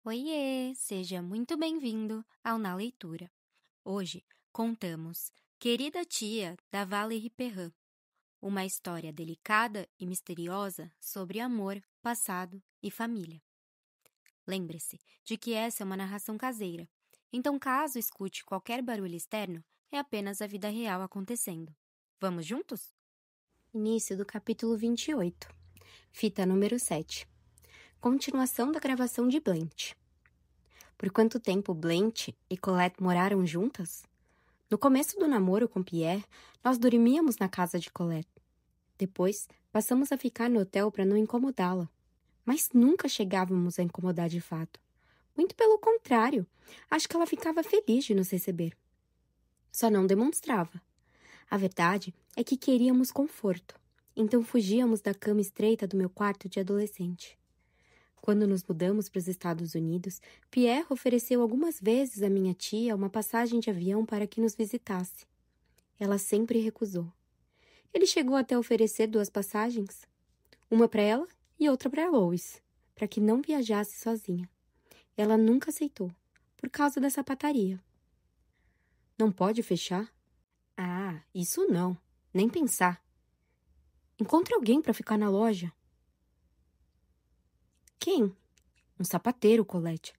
Oiê, seja muito bem-vindo ao Na Leitura. Hoje contamos Querida Tia, da Valerie Perrin, uma história delicada e misteriosa sobre amor, passado e família. Lembre-se de que essa é uma narração caseira, então caso escute qualquer barulho externo, é apenas a vida real acontecendo. Vamos juntos? Início do capítulo 28, fita número 7. Continuação da gravação de Blanche. Por quanto tempo Blanche e Colette moraram juntas? No começo do namoro com Pierre, nós dormíamos na casa de Colette. Depois, passamos a ficar no hotel para não incomodá-la. Mas nunca chegávamos a incomodar de fato. Muito pelo contrário, acho que ela ficava feliz de nos receber. Só não demonstrava. A verdade é que queríamos conforto, então fugíamos da cama estreita do meu quarto de adolescente. Quando nos mudamos para os Estados Unidos, Pierre ofereceu algumas vezes à minha tia uma passagem de avião para que nos visitasse. Ela sempre recusou. Ele chegou até a oferecer 2 passagens, uma para ela e outra para Lois, para que não viajasse sozinha. Ela nunca aceitou, por causa dessa pataria. Não pode fechar? Ah, isso não, nem pensar. Encontre alguém para ficar na loja. Quem? Um sapateiro, Colette.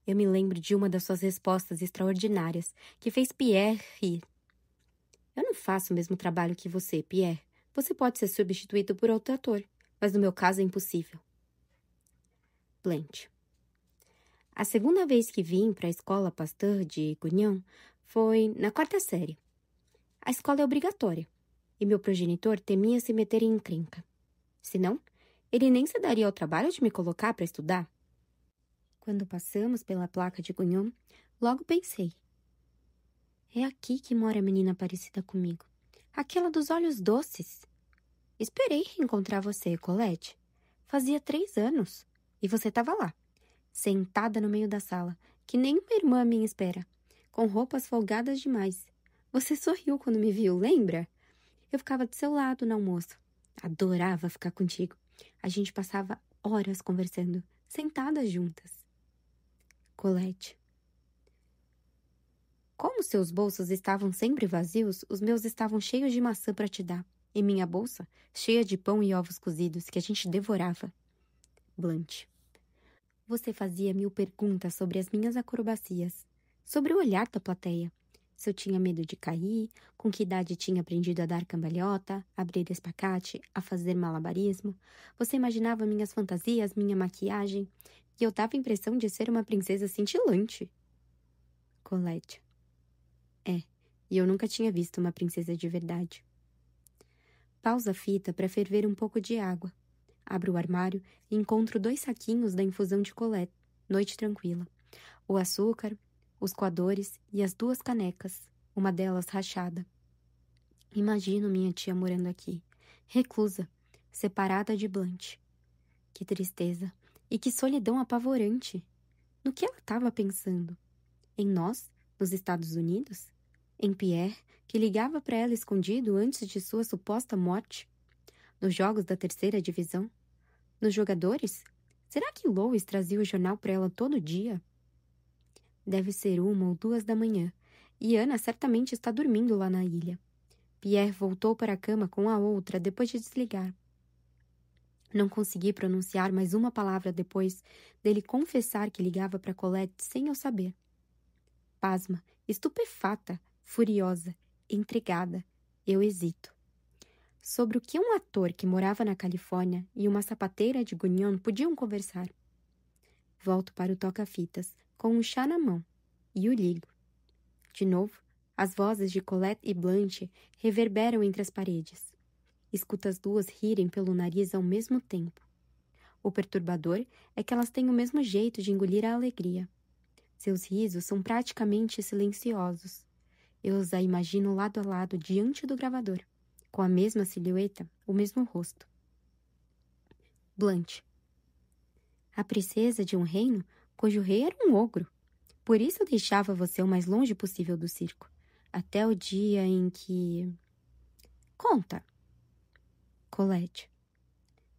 Eu me lembro de uma das suas respostas extraordinárias, que fez Pierre rir. Eu não faço o mesmo trabalho que você, Pierre. Você pode ser substituído por outro ator, mas no meu caso é impossível. Blanche. A segunda vez que vim para a escola Pasteur de Gugnon foi na 4ª série. A escola é obrigatória, e meu progenitor temia se meter em encrenca. Senão, ele nem se daria ao trabalho de me colocar para estudar. Quando passamos pela placa de Gugnon, logo pensei: é aqui que mora a menina parecida comigo. Aquela dos olhos doces. Esperei reencontrar você, Colette. Fazia 3 anos. E você estava lá, sentada no meio da sala, que nem uma irmã à minha espera, com roupas folgadas demais. Você sorriu quando me viu, lembra? Eu ficava do seu lado no almoço. Adorava ficar contigo. A gente passava horas conversando, sentadas juntas. Colette. Como seus bolsos estavam sempre vazios, os meus estavam cheios de maçã para te dar. E minha bolsa, cheia de pão e ovos cozidos que a gente devorava. Blanche. Você fazia 1000 perguntas sobre as minhas acrobacias, sobre o olhar da plateia. Se eu tinha medo de cair, com que idade tinha aprendido a dar cambalhota, abrir espacate, a fazer malabarismo. Você imaginava minhas fantasias, minha maquiagem, e eu dava a impressão de ser uma princesa cintilante. Colette. É, e eu nunca tinha visto uma princesa de verdade. Pausa a fita para ferver um pouco de água. Abro o armário e encontro 2 saquinhos da infusão de Colette, Noite Tranquila. O açúcar, os coadores e as 2 canecas, uma delas rachada. Imagino minha tia morando aqui, reclusa, separada de Blanche. Que tristeza e que solidão apavorante. No que ela estava pensando? Em nós, nos Estados Unidos? Em Pierre, que ligava para ela escondido antes de sua suposta morte? Nos jogos da 3ª divisão? Nos jogadores? Será que Lois trazia o jornal para ela todo dia? Deve ser 1 ou 2 da manhã, e Ana certamente está dormindo lá na ilha. Pierre voltou para a cama com a outra depois de desligar. Não consegui pronunciar mais uma palavra depois dele confessar que ligava para Colette sem eu saber. Pasma, estupefata, furiosa, intrigada, eu hesito. Sobre o que um ator que morava na Califórnia e uma sapateira de Gugnon podiam conversar. Volto para o toca-fitas, com um chá na mão, e o ligo. De novo, as vozes de Colette e Blanche reverberam entre as paredes. Escuto as 2 rirem pelo nariz ao mesmo tempo. O perturbador é que elas têm o mesmo jeito de engolir a alegria. Seus risos são praticamente silenciosos. Eu os a imagino lado a lado diante do gravador, com a mesma silhueta, o mesmo rosto. Blanche. A princesa de um reino cujo rei era um ogro. Por isso eu deixava você o mais longe possível do circo, até o dia em que... Conta. Colette.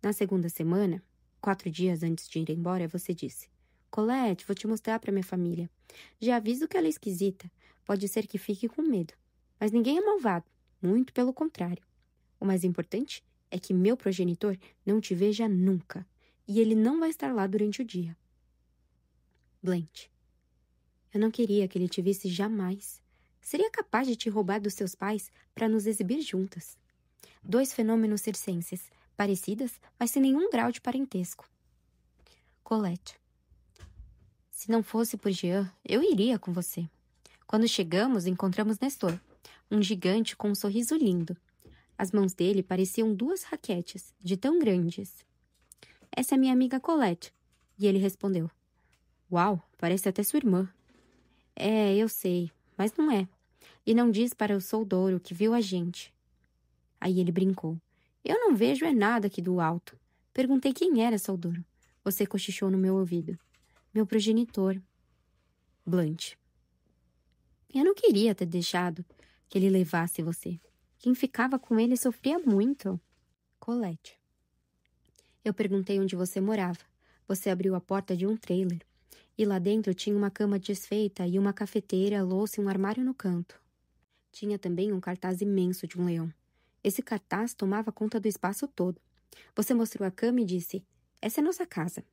Na 2ª semana, 4 dias antes de ir embora, você disse: Colette, vou te mostrar para minha família. Já aviso que ela é esquisita. Pode ser que fique com medo. Mas ninguém é malvado. Muito pelo contrário. O mais importante é que meu progenitor não te veja nunca. E ele não vai estar lá durante o dia. Blanche. Eu não queria que ele te visse jamais. Seria capaz de te roubar dos seus pais para nos exibir juntas. 2 fenômenos circenses, parecidas, mas sem nenhum grau de parentesco. Colette. Se não fosse por Jean, eu iria com você. Quando chegamos, encontramos Nestor, um gigante com um sorriso lindo. As mãos dele pareciam 2 raquetes, de tão grandes. Essa é minha amiga Colette. E ele respondeu. Uau, parece até sua irmã. É, eu sei, mas não é. E não diz para o soldouro que viu a gente. Aí ele brincou. Eu não vejo é nada aqui do alto. Perguntei quem era soldouro. Você cochichou no meu ouvido. Meu progenitor. Blanche. Eu não queria ter deixado que ele levasse você. Quem ficava com ele sofria muito. Colette. Eu perguntei onde você morava. Você abriu a porta de um trailer. E lá dentro tinha uma cama desfeita e uma cafeteira, louça e um armário no canto. Tinha também um cartaz imenso de um leão. Esse cartaz tomava conta do espaço todo. Você mostrou a cama e disse, essa é nossa casa.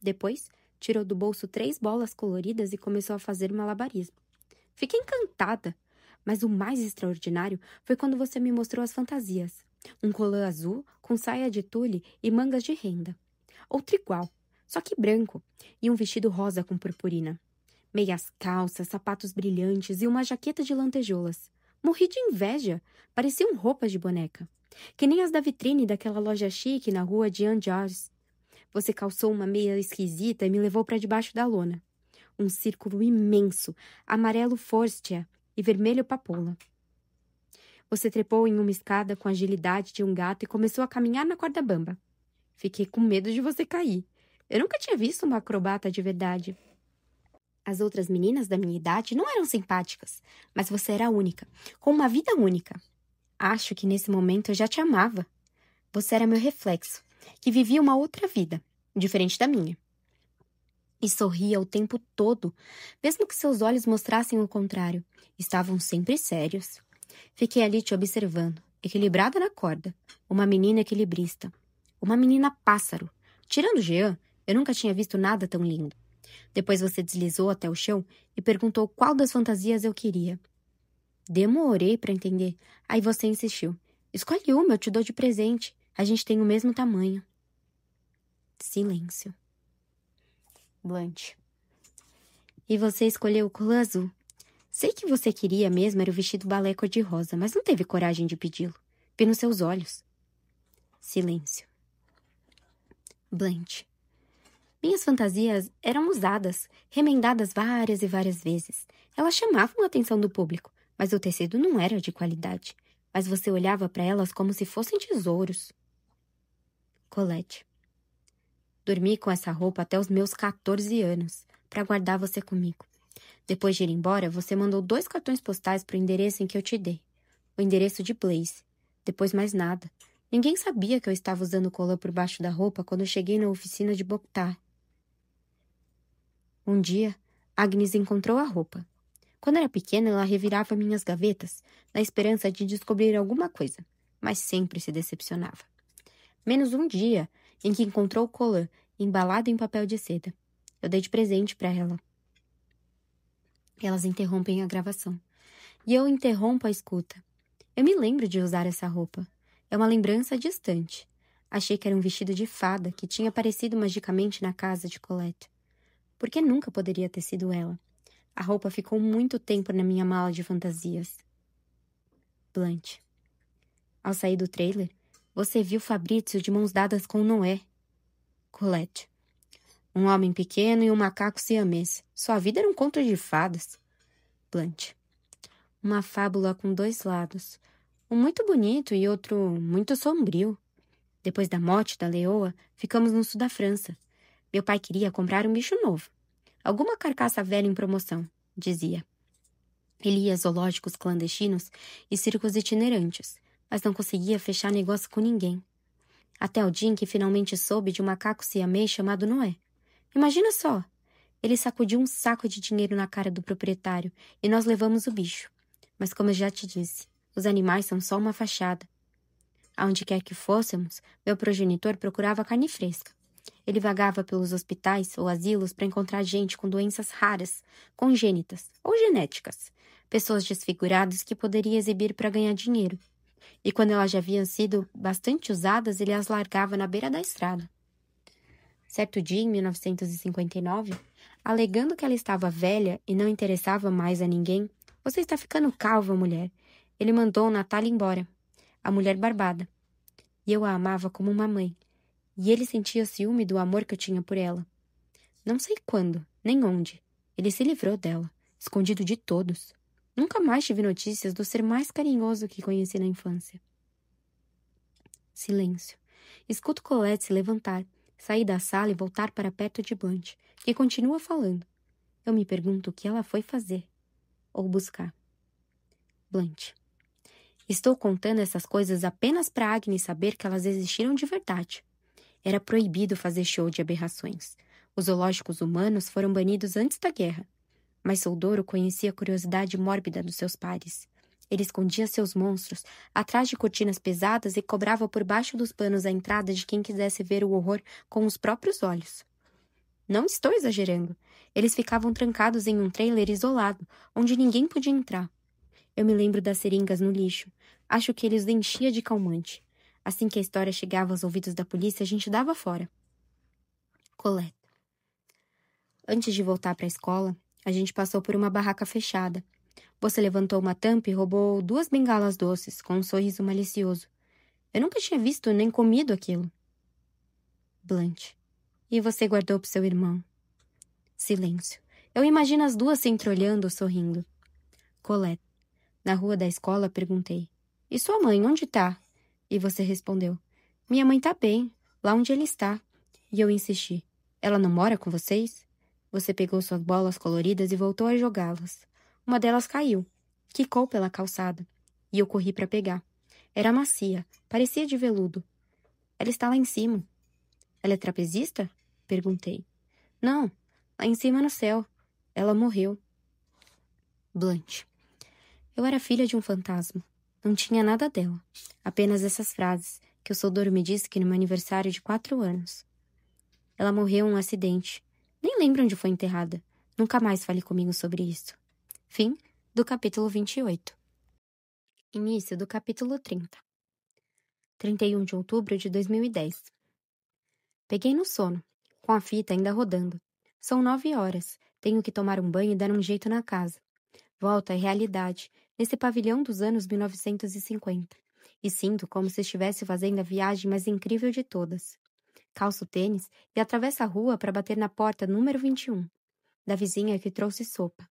Depois, tirou do bolso 3 bolas coloridas e começou a fazer malabarismo. Fiquei encantada, mas o mais extraordinário foi quando você me mostrou as fantasias. Um colã azul com saia de tule e mangas de renda. Outro igual, só que branco, e um vestido rosa com purpurina. Meias calças, sapatos brilhantes e uma jaqueta de lantejoulas. Morri de inveja, pareciam roupas de boneca. Que nem as da vitrine daquela loja chique na rua de Angers. Você calçou uma meia esquisita e me levou para debaixo da lona. Um círculo imenso, amarelo fóstea e vermelho papoula. Você trepou em uma escada com a agilidade de um gato e começou a caminhar na corda bamba. Fiquei com medo de você cair. Eu nunca tinha visto uma acrobata de verdade. As outras meninas da minha idade não eram simpáticas, mas você era única, com uma vida única. Acho que nesse momento eu já te amava. Você era meu reflexo, que vivia uma outra vida, diferente da minha. E sorria o tempo todo, mesmo que seus olhos mostrassem o contrário. Estavam sempre sérios. Fiquei ali te observando, equilibrada na corda. Uma menina equilibrista. Uma menina pássaro. Tirando Jean, eu nunca tinha visto nada tão lindo. Depois você deslizou até o chão e perguntou qual das fantasias eu queria. Demorei para entender. Aí você insistiu. Escolhe uma, eu te dou de presente. A gente tem o mesmo tamanho. Silêncio. Blanche. E você escolheu o colã azul. Sei que você queria mesmo era o vestido balé cor-de-rosa, mas não teve coragem de pedi-lo. Vi nos seus olhos. Silêncio. Blanche. Minhas fantasias eram usadas, remendadas várias e várias vezes. Elas chamavam a atenção do público, mas o tecido não era de qualidade. Mas você olhava para elas como se fossem tesouros. Colette. Dormi com essa roupa até os meus 14 anos, para guardar você comigo. Depois de ir embora, você mandou 2 cartões postais para o endereço em que eu te dei. O endereço de Blaise. Depois mais nada. Ninguém sabia que eu estava usando o colã por baixo da roupa quando eu cheguei na oficina de Boctar. Um dia, Agnes encontrou a roupa. Quando era pequena, ela revirava minhas gavetas, na esperança de descobrir alguma coisa, mas sempre se decepcionava. Menos um dia em que encontrou o colã embalado em papel de seda. Eu dei de presente para ela. Elas interrompem a gravação. E eu interrompo a escuta. Eu me lembro de usar essa roupa. É uma lembrança distante. Achei que era um vestido de fada que tinha aparecido magicamente na casa de Colette. Porque nunca poderia ter sido ela. A roupa ficou muito tempo na minha mala de fantasias. Blanche. Ao sair do trailer, você viu Fabrício de mãos dadas com Noé. Colette. Um homem pequeno e um macaco siamês. Sua vida era um conto de fadas. Blanche. Uma fábula com 2 lados. Um muito bonito e outro muito sombrio. Depois da morte da leoa, ficamos no sul da França. Meu pai queria comprar um bicho novo. Alguma carcaça velha em promoção, dizia. Ele ia a zoológicos clandestinos e circos itinerantes, mas não conseguia fechar negócio com ninguém. Até o dia em que finalmente soube de um macaco siamês chamado Noé. Imagina só, Ele sacudiu um saco de dinheiro na cara do proprietário e nós levamos o bicho. Mas como eu já te disse, os animais são só uma fachada. Aonde quer que fôssemos, meu progenitor procurava carne fresca. Ele vagava pelos hospitais ou asilos para encontrar gente com doenças raras, congênitas ou genéticas, pessoas desfiguradas que poderia exibir para ganhar dinheiro. E quando elas já haviam sido bastante usadas, ele as largava na beira da estrada. Certo dia, em 1959, alegando que ela estava velha e não interessava mais a ninguém, "Você está ficando calva, mulher." Ele mandou Natália embora, a mulher barbada. E eu a amava como uma mãe. E ele sentia ciúme do amor que eu tinha por ela. Não sei quando, nem onde. Ele se livrou dela, escondido de todos. Nunca mais tive notícias do ser mais carinhoso que conheci na infância. Silêncio. Escuto Colette se levantar, sair da sala e voltar para perto de Blanche, que continua falando. Eu me pergunto o que ela foi fazer. Ou buscar. Blanche. Estou contando essas coisas apenas para Agnes saber que elas existiram de verdade. Era proibido fazer show de aberrações. Os zoológicos humanos foram banidos antes da guerra. Mas Soldouro conhecia a curiosidade mórbida dos seus pares. Ele escondia seus monstros atrás de cortinas pesadas e cobrava por baixo dos panos a entrada de quem quisesse ver o horror com os próprios olhos. Não estou exagerando. Eles ficavam trancados em um trailer isolado, onde ninguém podia entrar. Eu me lembro das seringas no lixo. Acho que eles enchia de calmante. Assim que a história chegava aos ouvidos da polícia, a gente dava fora. Colette. Antes de voltar para a escola, a gente passou por uma barraca fechada. Você levantou uma tampa e roubou 2 bengalas doces, com um sorriso malicioso. Eu nunca tinha visto nem comido aquilo. Blanche. E você guardou para seu irmão. Silêncio. Eu imagino as duas se entreolhando, sorrindo. Colette. Na rua da escola, perguntei. E sua mãe, onde tá? E você respondeu. Minha mãe tá bem, lá onde ele está. E eu insisti. Ela não mora com vocês? Você pegou suas bolas coloridas e voltou a jogá-las. Uma delas caiu, quicou pela calçada, e eu corri para pegar. Era macia, parecia de veludo. Ela está lá em cima. Ela é trapezista? Perguntei. Não, lá em cima no céu. Ela morreu. Blanche. Eu era filha de um fantasma. Não tinha nada dela. Apenas essas frases, que o Soldouro me disse que no meu aniversário de 4 anos. Ela morreu em um acidente. Nem lembro onde foi enterrada. Nunca mais fale comigo sobre isso. Fim do capítulo 28. Início do capítulo 30. 31 de outubro de 2010. Peguei no sono, com a fita ainda rodando. São 9 horas. Tenho que tomar um banho e dar um jeito na casa. Volto à realidade, nesse pavilhão dos anos 1950. E sinto como se estivesse fazendo a viagem mais incrível de todas. Calço tênis e atravesso a rua para bater na porta número 21, da vizinha que trouxe sopa.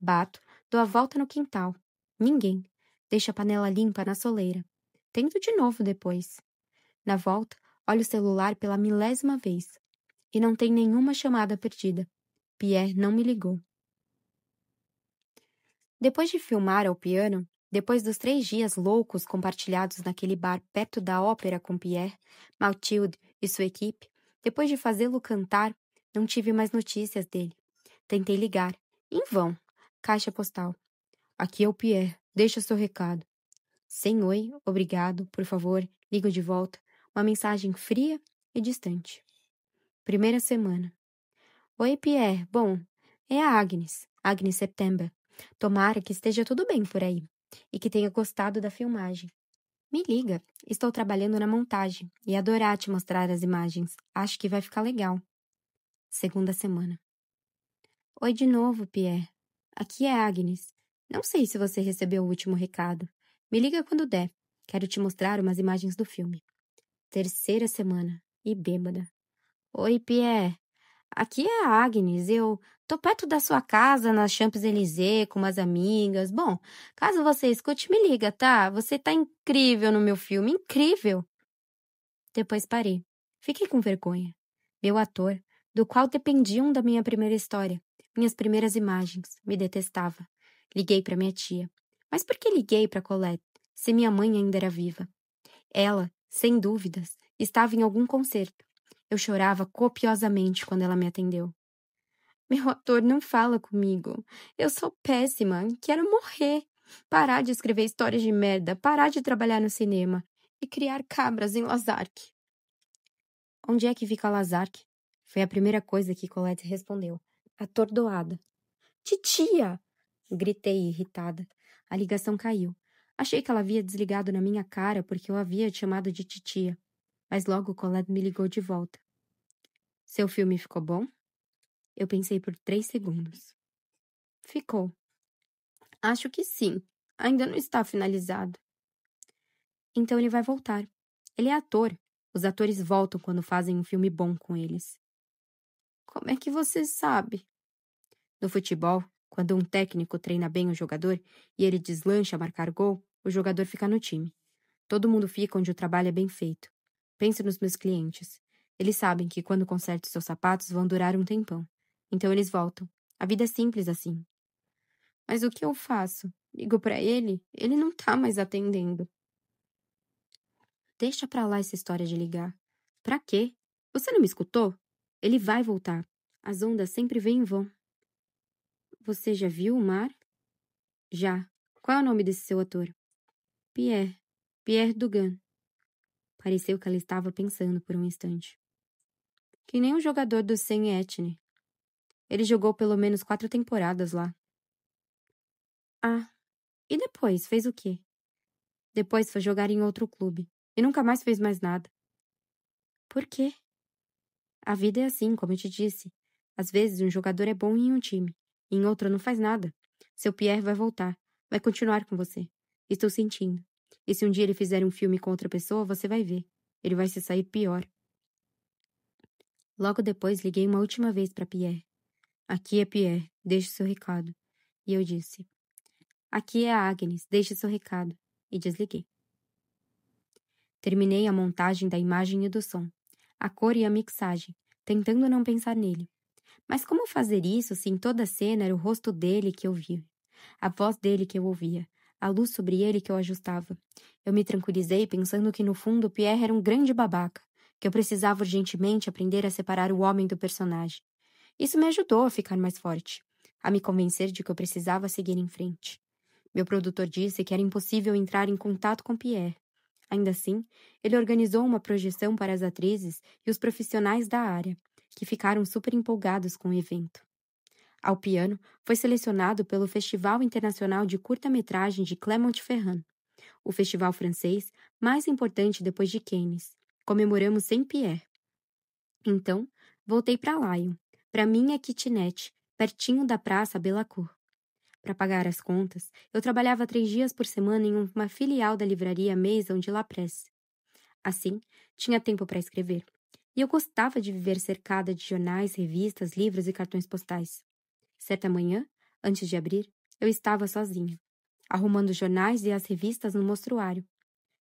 Bato, dou a volta no quintal. Ninguém. Deixo a panela limpa na soleira. Tento de novo depois. Na volta, olho o celular pela 1000ª vez. E não tem nenhuma chamada perdida. Pierre não me ligou. Depois de filmar ao piano, depois dos 3 dias loucos compartilhados naquele bar perto da ópera com Pierre, Mathilde e sua equipe, depois de fazê-lo cantar, não tive mais notícias dele. Tentei ligar. Em vão. Caixa postal. Aqui é o Pierre. Deixa seu recado. Sem oi, obrigado, por favor, ligo de volta. Uma mensagem fria e distante. Primeira semana. Oi, Pierre. Bom, é a Agnes. Agnes September. Tomara que esteja tudo bem por aí. E que tenha gostado da filmagem. Me liga. Estou trabalhando na montagem. E adorar te mostrar as imagens. Acho que vai ficar legal. Segunda semana. Oi de novo, Pierre. Aqui é Agnes. Não sei se você recebeu o último recado. Me liga quando der. Quero te mostrar umas imagens do filme. Terceira semana. E bêbada. Oi, Pierre. Aqui é a Agnes. Eu tô perto da sua casa, na Champs-Élysées, com umas amigas. Bom, caso você escute, me liga, tá? Você tá incrível no meu filme. Incrível! Depois parei. Fiquei com vergonha. Meu ator, do qual dependiam da minha primeira história, minhas primeiras imagens, me detestava. Liguei para minha tia. Mas por que liguei para Colette, se minha mãe ainda era viva? Ela, sem dúvidas, estava em algum concerto. Eu chorava copiosamente quando ela me atendeu. Meu ator não fala comigo. Eu sou péssima. Quero morrer. Parar de escrever histórias de merda. Parar de trabalhar no cinema. E criar cabras em Lazark. Onde é que fica Lazark? Foi a primeira coisa que Colette respondeu, atordoada. Titia! Gritei, irritada. A ligação caiu. Achei que ela havia desligado na minha cara porque eu havia chamado de titia. Mas logo Colette me ligou de volta. Seu filme ficou bom? Eu pensei por 3 segundos. Ficou. Acho que sim. Ainda não está finalizado. Então ele vai voltar. Ele é ator. Os atores voltam quando fazem um filme bom com eles. Como é que você sabe? No futebol, quando um técnico treina bem o jogador e ele deslancha a marcar gol, o jogador fica no time. Todo mundo fica onde o trabalho é bem feito. Pense nos meus clientes. Eles sabem que quando conserto seus sapatos vão durar um tempão. Então eles voltam. A vida é simples assim. Mas o que eu faço? Ligo pra ele? Ele não tá mais atendendo. Deixa pra lá essa história de ligar. Pra quê? Você não me escutou? Ele vai voltar. As ondas sempre vêm e vão. Você já viu o mar? Já. Qual é o nome desse seu ator? Pierre. Pierre Dugan. Pareceu que ela estava pensando por um instante. Que nem o jogador do Saint-Etienne. Ele jogou pelo menos 4 temporadas lá. Ah, e depois? Fez o quê? Depois foi jogar em outro clube. E nunca mais fez mais nada. Por quê? A vida é assim, como eu te disse. Às vezes um jogador é bom em um time, e em outro não faz nada. Seu Pierre vai voltar. Vai continuar com você. Estou sentindo. E se um dia ele fizer um filme com outra pessoa, você vai ver. Ele vai se sair pior. Logo depois, liguei uma última vez para Pierre. Aqui é Pierre, deixe seu recado. E eu disse. Aqui é a Agnes, deixe seu recado. E desliguei. Terminei a montagem da imagem e do som, a cor e a mixagem, tentando não pensar nele. Mas como fazer isso se em toda a cena era o rosto dele que eu via, a voz dele que eu ouvia, a luz sobre ele que eu ajustava? Eu me tranquilizei pensando que no fundo Pierre era um grande babaca, que eu precisava urgentemente aprender a separar o homem do personagem. Isso me ajudou a ficar mais forte, a me convencer de que eu precisava seguir em frente. Meu produtor disse que era impossível entrar em contato com Pierre. Ainda assim, ele organizou uma projeção para as atrizes e os profissionais da área, que ficaram super empolgados com o evento. Ao piano, foi selecionado pelo Festival Internacional de Curta-Metragem de Clermont-Ferrand, o festival francês mais importante depois de Cannes. Comemoramos sem Pierre. Então, voltei para Lyon, para minha kitnet, pertinho da Praça Bellecour. Para pagar as contas, eu trabalhava 3 dias por semana em uma filial da livraria Maison de la Presse. Assim, tinha tempo para escrever. E eu gostava de viver cercada de jornais, revistas, livros e cartões postais. Certa manhã, antes de abrir, eu estava sozinha, arrumando os jornais e as revistas no mostruário,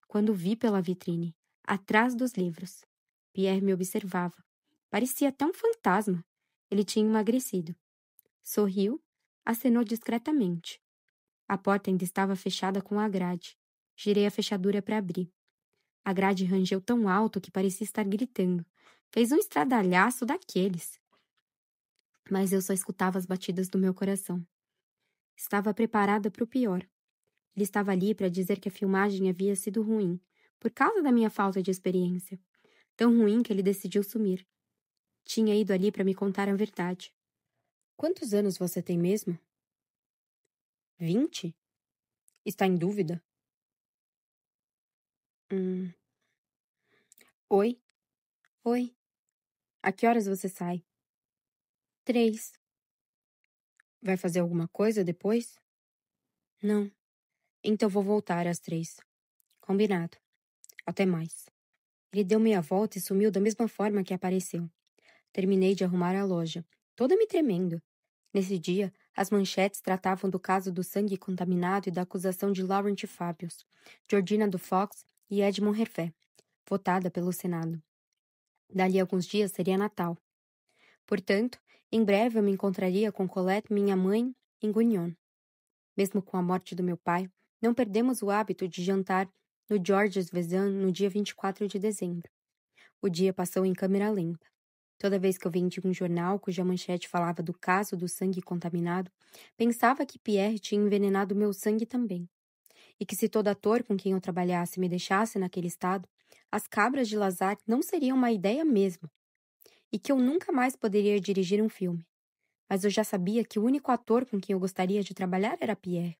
quando vi pela vitrine, atrás dos livros. Pierre me observava. Parecia até um fantasma. Ele tinha emagrecido. Sorriu, acenou discretamente. A porta ainda estava fechada com a grade. Girei a fechadura para abrir. A grade rangeu tão alto que parecia estar gritando. Fez um estradalhaço daqueles. Mas eu só escutava as batidas do meu coração. Estava preparada para o pior. Ele estava ali para dizer que a filmagem havia sido ruim, por causa da minha falta de experiência. Tão ruim que ele decidiu sumir. Tinha ido ali para me contar a verdade. Quantos anos você tem mesmo? 20? Está em dúvida? Oi? Oi? A que horas você sai? 3. Vai fazer alguma coisa depois? Não. Então vou voltar às 3. Combinado. Até mais. Ele deu meia volta e sumiu da mesma forma que apareceu. Terminei de arrumar a loja, toda me tremendo. Nesse dia, as manchetes tratavam do caso do sangue contaminado e da acusação de Laurent Fabius, Georgina do Fox e Edmond Hervé, votada pelo Senado. Dali a alguns dias seria Natal. Portanto, em breve eu me encontraria com Colette, minha mãe, em Guignon. Mesmo com a morte do meu pai, não perdemos o hábito de jantar no Georges Vezin no dia 24 de dezembro. O dia passou em câmera lenta. Toda vez que eu vendia um jornal cuja manchete falava do caso do sangue contaminado, pensava que Pierre tinha envenenado meu sangue também. E que se todo ator com quem eu trabalhasse me deixasse naquele estado, as cabras de Lazare não seriam uma ideia mesmo. E que eu nunca mais poderia dirigir um filme. Mas eu já sabia que o único ator com quem eu gostaria de trabalhar era Pierre.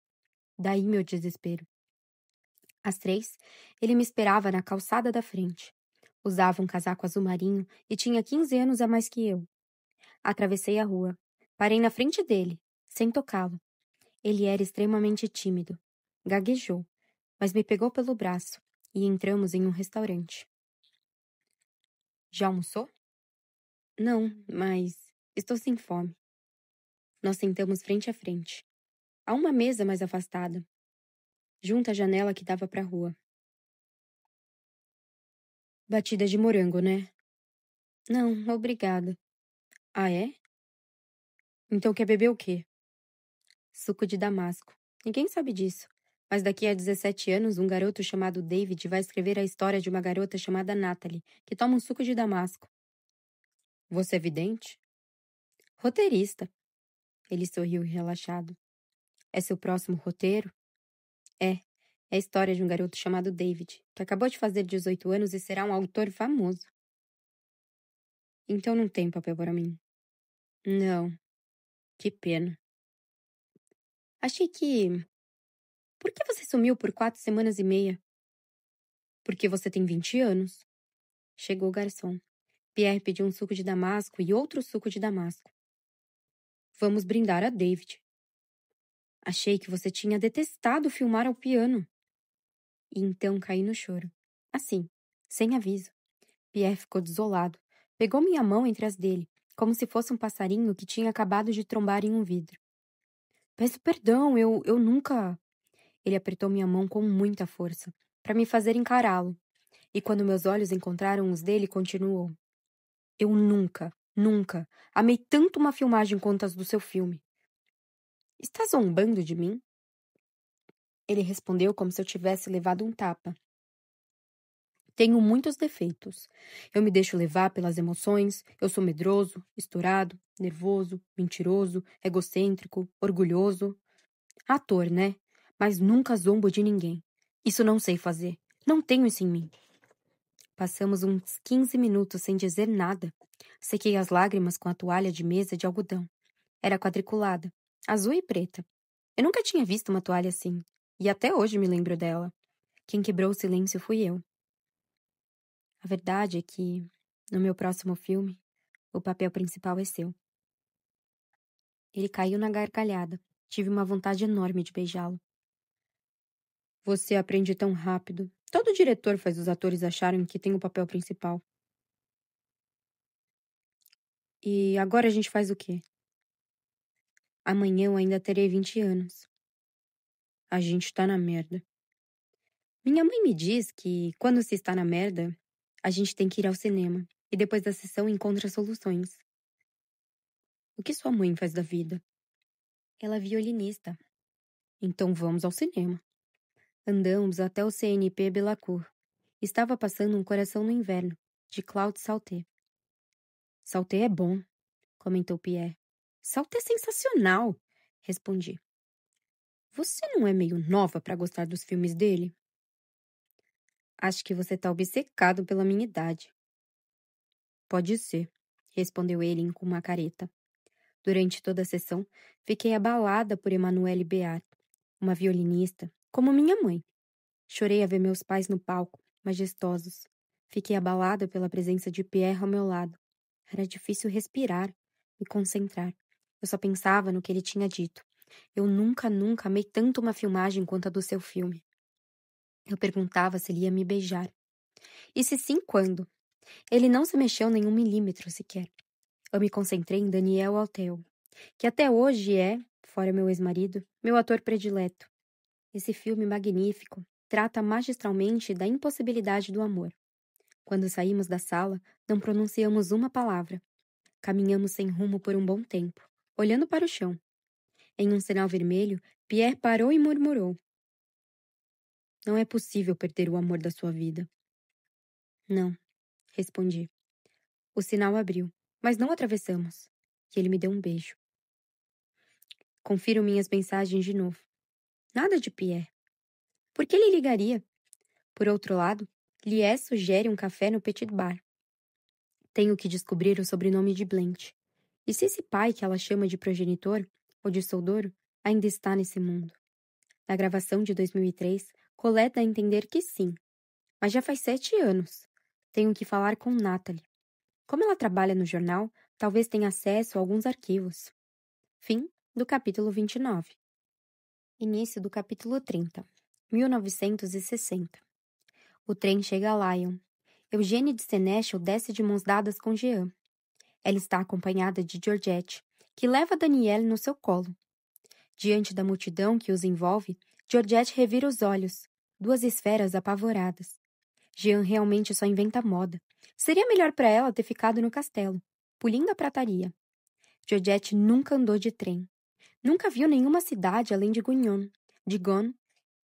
Daí meu desespero. Às 3, ele me esperava na calçada da frente. Usava um casaco azul marinho e tinha 15 anos a mais que eu. Atravessei a rua. Parei na frente dele, sem tocá-lo. Ele era extremamente tímido. Gaguejou, mas me pegou pelo braço e entramos em um restaurante. Já almoçou? Não, mas estou sem fome. Nós sentamos frente a frente. A uma mesa mais afastada, junto à janela que dava para a rua. Batida de morango, né? Não, obrigada. Ah, é? Então quer beber o quê? Suco de damasco. Ninguém sabe disso. Mas daqui a 17 anos, um garoto chamado David vai escrever a história de uma garota chamada Natalie, que toma um suco de damasco. Você é vidente? Roteirista. Ele sorriu relaxado. É seu próximo roteiro? É. É a história de um garoto chamado David, que acabou de fazer 18 anos e será um autor famoso. Então não tem papel para mim. Não. Que pena. Achei que... Por que você sumiu por 4 semanas e meia? Porque você tem 20 anos. Chegou o garçom. Pierre pediu um suco de damasco e outro suco de damasco. Vamos brindar a David. Achei que você tinha detestado filmar ao piano. E então caí no choro. Assim, sem aviso. Pierre ficou desolado. Pegou minha mão entre as dele, como se fosse um passarinho que tinha acabado de trombar em um vidro. Peço perdão, eu nunca... Ele apertou minha mão com muita força, para me fazer encará-lo. E quando meus olhos encontraram os dele, continuou. Eu nunca amei tanto uma filmagem quanto as do seu filme. Está zombando de mim? Ele respondeu como se eu tivesse levado um tapa. Tenho muitos defeitos. Eu me deixo levar pelas emoções, eu sou medroso, estourado, nervoso, mentiroso, egocêntrico, orgulhoso. Ator, né? Mas nunca zombo de ninguém. Isso não sei fazer. Não tenho isso em mim. Passamos uns 15 minutos sem dizer nada. Sequei as lágrimas com a toalha de mesa de algodão. Era quadriculada, azul e preta. Eu nunca tinha visto uma toalha assim, e até hoje me lembro dela. Quem quebrou o silêncio fui eu. A verdade é que, no meu próximo filme, o papel principal é seu. Ele caiu na gargalhada. Tive uma vontade enorme de beijá-lo. Você aprende tão rápido. Todo diretor faz os atores acharem que tem o papel principal. E agora a gente faz o quê? Amanhã eu ainda terei 20 anos. A gente tá na merda. Minha mãe me diz que, quando se está na merda, a gente tem que ir ao cinema. E depois da sessão encontra soluções. O que sua mãe faz da vida? Ela é violinista. Então vamos ao cinema. Andamos até o CNP Belacour. Estava passando Um Coração no Inverno, de Claude Sauté. Sauté é bom, comentou Pierre. Sauté é sensacional, respondi. Você não é meio nova para gostar dos filmes dele? Acho que você está obcecado pela minha idade. Pode ser, respondeu ele com uma careta. Durante toda a sessão, fiquei abalada por Emmanuelle Béart, uma violinista, como minha mãe. Chorei a ver meus pais no palco, majestosos. Fiquei abalada pela presença de Pierre ao meu lado. Era difícil respirar, me concentrar. Eu só pensava no que ele tinha dito. Eu nunca amei tanto uma filmagem quanto a do seu filme. Eu perguntava se ele ia me beijar. E se sim, quando? Ele não se mexeu nem 1 milímetro sequer. Eu me concentrei em Daniel Auteuil, que até hoje é, fora meu ex-marido, meu ator predileto. Esse filme magnífico trata magistralmente da impossibilidade do amor. Quando saímos da sala, não pronunciamos uma palavra. Caminhamos sem rumo por um bom tempo, olhando para o chão. Em um sinal vermelho, Pierre parou e murmurou. Não é possível perder o amor da sua vida. Não, respondi. O sinal abriu. mas não atravessamos. E ele me deu um beijo. Confiro minhas mensagens de novo. Nada de Pierre. Por que ele ligaria? Por outro lado, Lies sugere um café no Petit Bar. Tenho que descobrir o sobrenome de Blanche. E se esse pai que ela chama de progenitor, ou de soldouro, ainda está nesse mundo? Na gravação de 2003, Colette dá a entender que sim. Mas já faz 7 anos. Tenho que falar com Natalie. Como ela trabalha no jornal, talvez tenha acesso a alguns arquivos. Fim do capítulo 29. Início do capítulo 30. 1960. O trem chega a Lyon. Eugênie de Senechel desce de mãos dadas com Jean. Ela está acompanhada de Georgette, que leva Danielle no seu colo. Diante da multidão que os envolve, Georgette revira os olhos, 2 esferas apavoradas. Jean realmente só inventa moda. Seria melhor para ela ter ficado no castelo, pulindo a prataria. Georgette nunca andou de trem. Nunca viu nenhuma cidade além de Guignon, Digon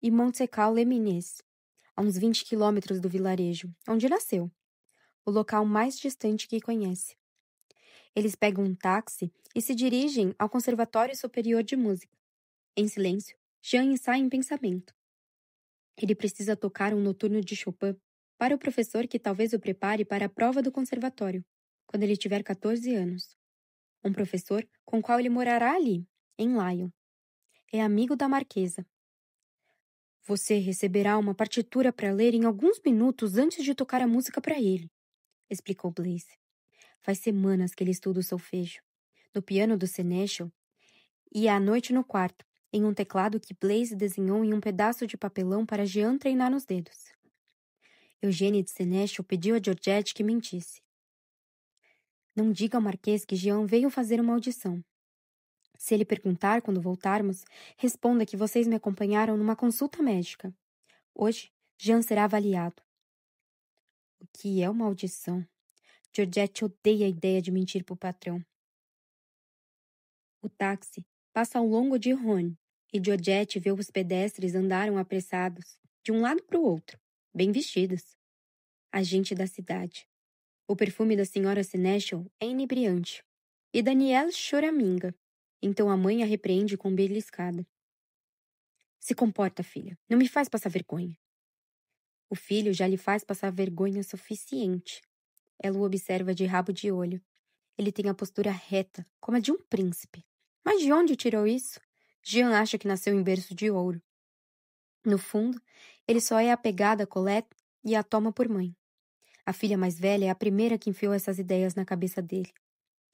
e Montsecal-les-Mines, a uns 20 quilômetros do vilarejo, onde nasceu, o local mais distante que conhece. Eles pegam um táxi e se dirigem ao Conservatório Superior de Música. Em silêncio, Jean ensaia em pensamento. Ele precisa tocar um noturno de Chopin para o professor que talvez o prepare para a prova do conservatório, quando ele tiver 14 anos. Um professor com qual ele morará ali, em Lyon. É amigo da marquesa. Você receberá uma partitura para ler em alguns minutos antes de tocar a música para ele, explicou Blaise. Faz semanas que ele estuda o solfejo, no piano do Senechel, e à noite no quarto, em um teclado que Blaise desenhou em um pedaço de papelão para Jean treinar nos dedos. Eugênie de Senechel pediu a Georgette que mentisse. Não diga ao Marquês que Jean veio fazer uma audição. Se ele perguntar quando voltarmos, responda que vocês me acompanharam numa consulta médica. Hoje, Jean será avaliado. O que é uma audição? Georgette odeia a ideia de mentir para o patrão. O táxi passa ao longo de Rhône e Georgette vê os pedestres andaram apressados, de um lado para o outro, bem vestidos. A gente da cidade. O perfume da senhora Senechel é inebriante. E Danielle choraminga. Então a mãe a repreende com beliscada. Se comporta, filha. Não me faz passar vergonha. O filho já lhe faz passar vergonha suficiente. Ela o observa de rabo de olho. Ele tem a postura reta, como a de um príncipe. Mas de onde tirou isso? Jean acha que nasceu em berço de ouro. No fundo, ele só é apegado a Colette e a toma por mãe. A filha mais velha é a primeira que enfiou essas ideias na cabeça dele.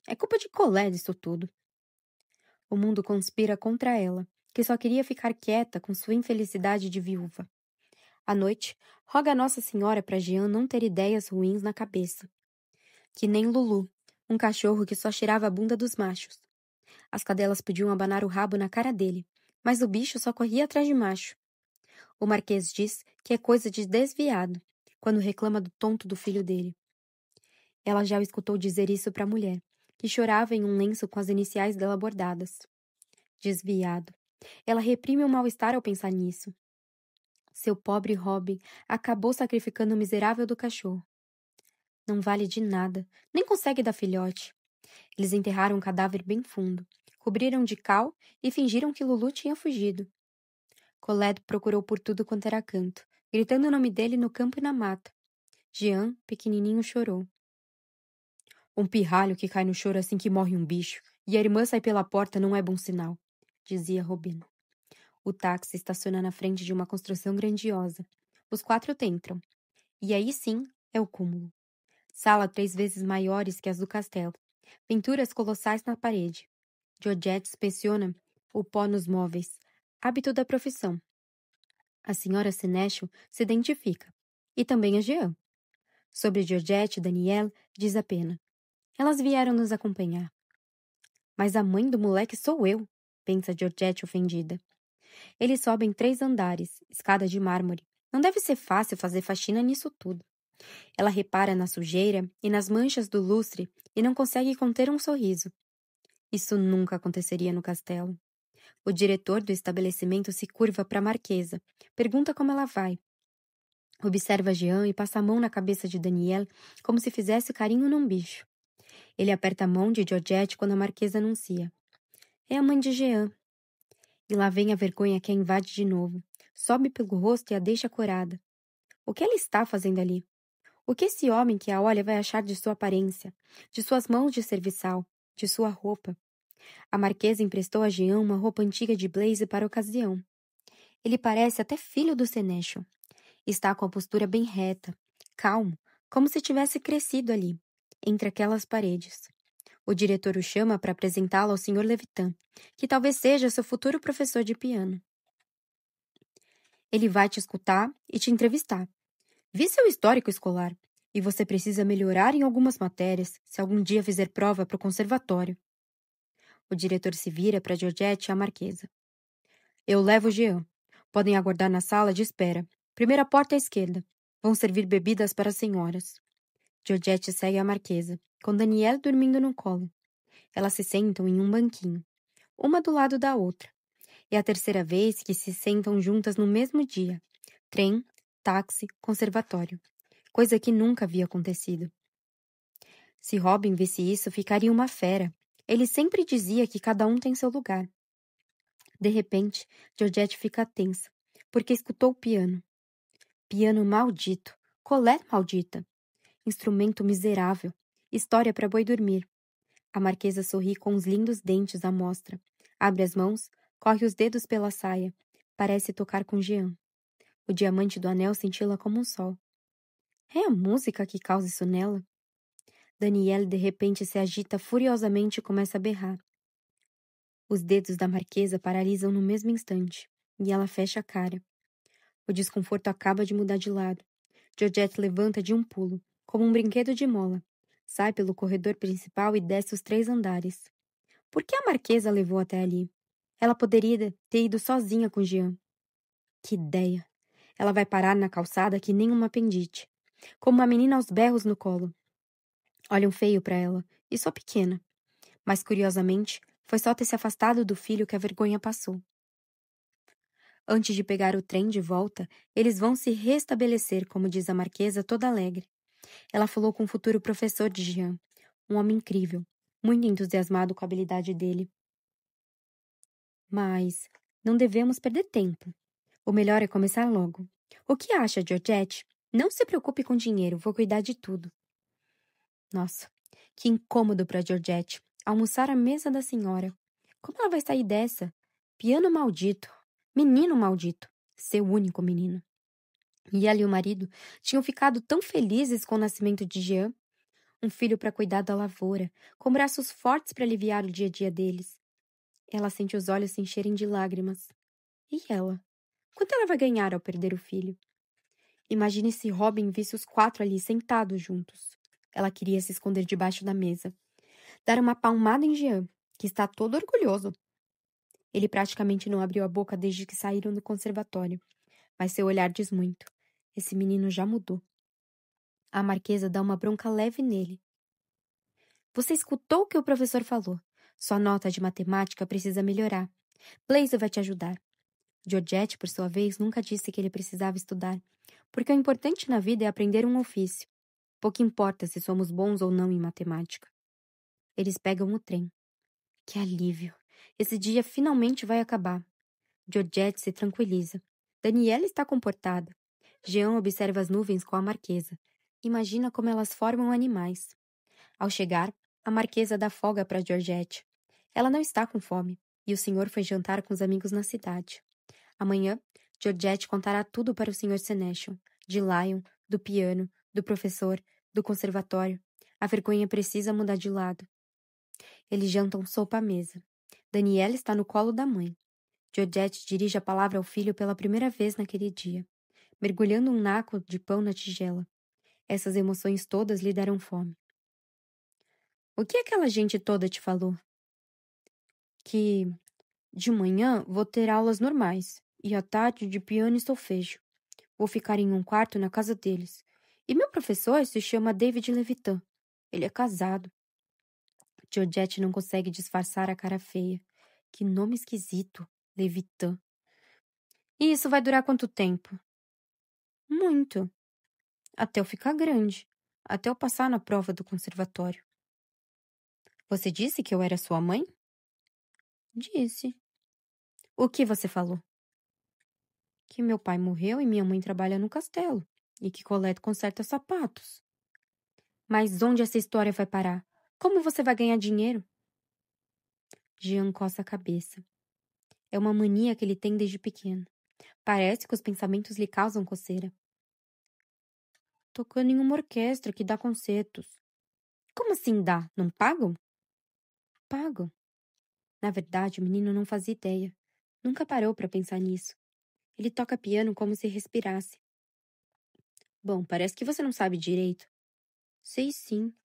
É culpa de Colette isso tudo. O mundo conspira contra ela, que só queria ficar quieta com sua infelicidade de viúva. À noite, roga a Nossa Senhora para Jean não ter ideias ruins na cabeça. Que nem Lulu, um cachorro que só cheirava a bunda dos machos. As cadelas podiam abanar o rabo na cara dele, mas o bicho só corria atrás de macho. O Marquês diz que é coisa de desviado, quando reclama do tonto do filho dele. Ela já o escutou dizer isso para a mulher, que chorava em um lenço com as iniciais dela bordadas. Desviado. Ela reprime o mal-estar ao pensar nisso. Seu pobre Robin acabou sacrificando o miserável do cachorro. Não vale de nada, nem consegue dar filhote. Eles enterraram o cadáver bem fundo, cobriram de cal e fingiram que Lulu tinha fugido. Colette procurou por tudo quanto era canto, gritando o nome dele no campo e na mata. Jean, pequenininho, chorou. Um pirralho que cai no choro assim que morre um bicho, e a irmã sai pela porta não é bom sinal, dizia Robin. O táxi estaciona na frente de uma construção grandiosa. Os 4 entram. E aí sim é o cúmulo. Sala 3 vezes maiores que as do castelo. Pinturas colossais na parede. Georgette inspeciona o pó nos móveis. Hábito da profissão. A senhora Senechel se identifica. E também a Jean. Sobre Georgette e Danielle, diz apenas. Elas vieram nos acompanhar. Mas a mãe do moleque sou eu, pensa Georgette ofendida. Eles sobem 3 andares, escada de mármore. Não deve ser fácil fazer faxina nisso tudo. Ela repara na sujeira e nas manchas do lustre e não consegue conter um sorriso. Isso nunca aconteceria no castelo. O diretor do estabelecimento se curva para a marquesa, pergunta como ela vai. Observa Jean e passa a mão na cabeça de Danielle como se fizesse carinho num bicho. Ele aperta a mão de Georgette quando a marquesa anuncia. É a mãe de Jean. E lá vem a vergonha que a invade de novo. Sobe pelo rosto e a deixa corada. O que ela está fazendo ali? O que esse homem que a olha vai achar de sua aparência, de suas mãos de serviçal, de sua roupa? A marquesa emprestou a Jean uma roupa antiga de blazer para a ocasião. Ele parece até filho do Senecio. Está com a postura bem reta, calmo, como se tivesse crescido ali, entre aquelas paredes. O diretor o chama para apresentá-lo ao Sr. Levitan, que talvez seja seu futuro professor de piano. Ele vai te escutar e te entrevistar. Vi seu histórico escolar, e você precisa melhorar em algumas matérias se algum dia fizer prova para o conservatório. O diretor se vira para Georgette e a marquesa. Eu levo o Jean. Podem aguardar na sala de espera. Primeira porta à esquerda. Vão servir bebidas para as senhoras. Georgette segue a marquesa, com Danielle dormindo no colo. Elas se sentam em um banquinho, uma do lado da outra. É a terceira vez que se sentam juntas no mesmo dia. Trem, táxi, conservatório. Coisa que nunca havia acontecido. Se Robin visse isso, ficaria uma fera. Ele sempre dizia que cada um tem seu lugar. De repente, Georgette fica tensa, porque escutou o piano. Piano maldito, Colette maldita. Instrumento miserável, história para boi dormir. A marquesa sorri com os lindos dentes à mostra. Abre as mãos, corre os dedos pela saia. Parece tocar com Jean. O diamante do anel cintila como um sol. É a música que causa isso nela? Danielle de repente se agita furiosamente e começa a berrar. Os dedos da marquesa paralisam no mesmo instante, e ela fecha a cara. O desconforto acaba de mudar de lado. Georgette levanta de um pulo, como um brinquedo de mola. Sai pelo corredor principal e desce os 3 andares. Por que a marquesa a levou até ali? Ela poderia ter ido sozinha com Jean. Que ideia! Ela vai parar na calçada que nem uma apendite, como uma menina aos berros no colo. Olham feio para ela, e só pequena. Mas, curiosamente, foi só ter se afastado do filho que a vergonha passou. Antes de pegar o trem de volta, eles vão se restabelecer, como diz a marquesa, toda alegre. Ela falou com o futuro professor de Jean, um homem incrível, muito entusiasmado com a habilidade dele. Mas não devemos perder tempo. O melhor é começar logo. O que acha, Georgette? Não se preocupe com dinheiro, vou cuidar de tudo. Nossa, que incômodo para Georgette. Almoçar à mesa da senhora. Como ela vai sair dessa? Piano maldito. Menino maldito. Seu único menino. E ela e o marido tinham ficado tão felizes com o nascimento de Jean. Um filho para cuidar da lavoura, com braços fortes para aliviar o dia a dia deles. Ela sente os olhos se encherem de lágrimas. E ela? Quanto ela vai ganhar ao perder o filho? Imagine se Robin visse os 4 ali sentados juntos. Ela queria se esconder debaixo da mesa. Dar uma palmada em Jean, que está todo orgulhoso. Ele praticamente não abriu a boca desde que saíram do conservatório. Mas seu olhar diz muito. Esse menino já mudou. A marquesa dá uma bronca leve nele. Você escutou o que o professor falou. Sua nota de matemática precisa melhorar. Blaise vai te ajudar. Georgette, por sua vez, nunca disse que ele precisava estudar, porque o importante na vida é aprender um ofício. Pouco importa se somos bons ou não em matemática. Eles pegam o trem. Que alívio! Esse dia finalmente vai acabar. Georgette se tranquiliza. Daniela está comportada. Jean observa as nuvens com a marquesa. Imagina como elas formam animais. Ao chegar, a marquesa dá folga para Georgette. Ela não está com fome, e o senhor foi jantar com os amigos na cidade. Amanhã, Georgette contará tudo para o Sr. Senecio, de Lion, do piano, do professor, do conservatório. A vergonha precisa mudar de lado. Eles jantam sopa à mesa. Daniela está no colo da mãe. Georgette dirige a palavra ao filho pela primeira vez naquele dia, mergulhando um naco de pão na tigela. Essas emoções todas lhe deram fome. O que aquela gente toda te falou? Que de manhã vou ter aulas normais e à tarde de piano e solfejo. Vou ficar em um quarto na casa deles. E meu professor se chama David Levitan. Ele é casado. Georgette não consegue disfarçar a cara feia. Que nome esquisito, Levitan. E isso vai durar quanto tempo? Muito. Até eu ficar grande. Até eu passar na prova do conservatório. Você disse que eu era sua mãe? Disse. O que você falou? Que meu pai morreu e minha mãe trabalha no castelo. E que Colette conserta sapatos. Mas onde essa história vai parar? Como você vai ganhar dinheiro? Jean coça a cabeça. É uma mania que ele tem desde pequeno. Parece que os pensamentos lhe causam coceira. Tocando em uma orquestra que dá concertos. Como assim dá? Não pagam? Pagam. Na verdade, o menino não fazia ideia. Nunca parou para pensar nisso. Ele toca piano como se respirasse. Bom, parece que você não sabe direito. Sei sim.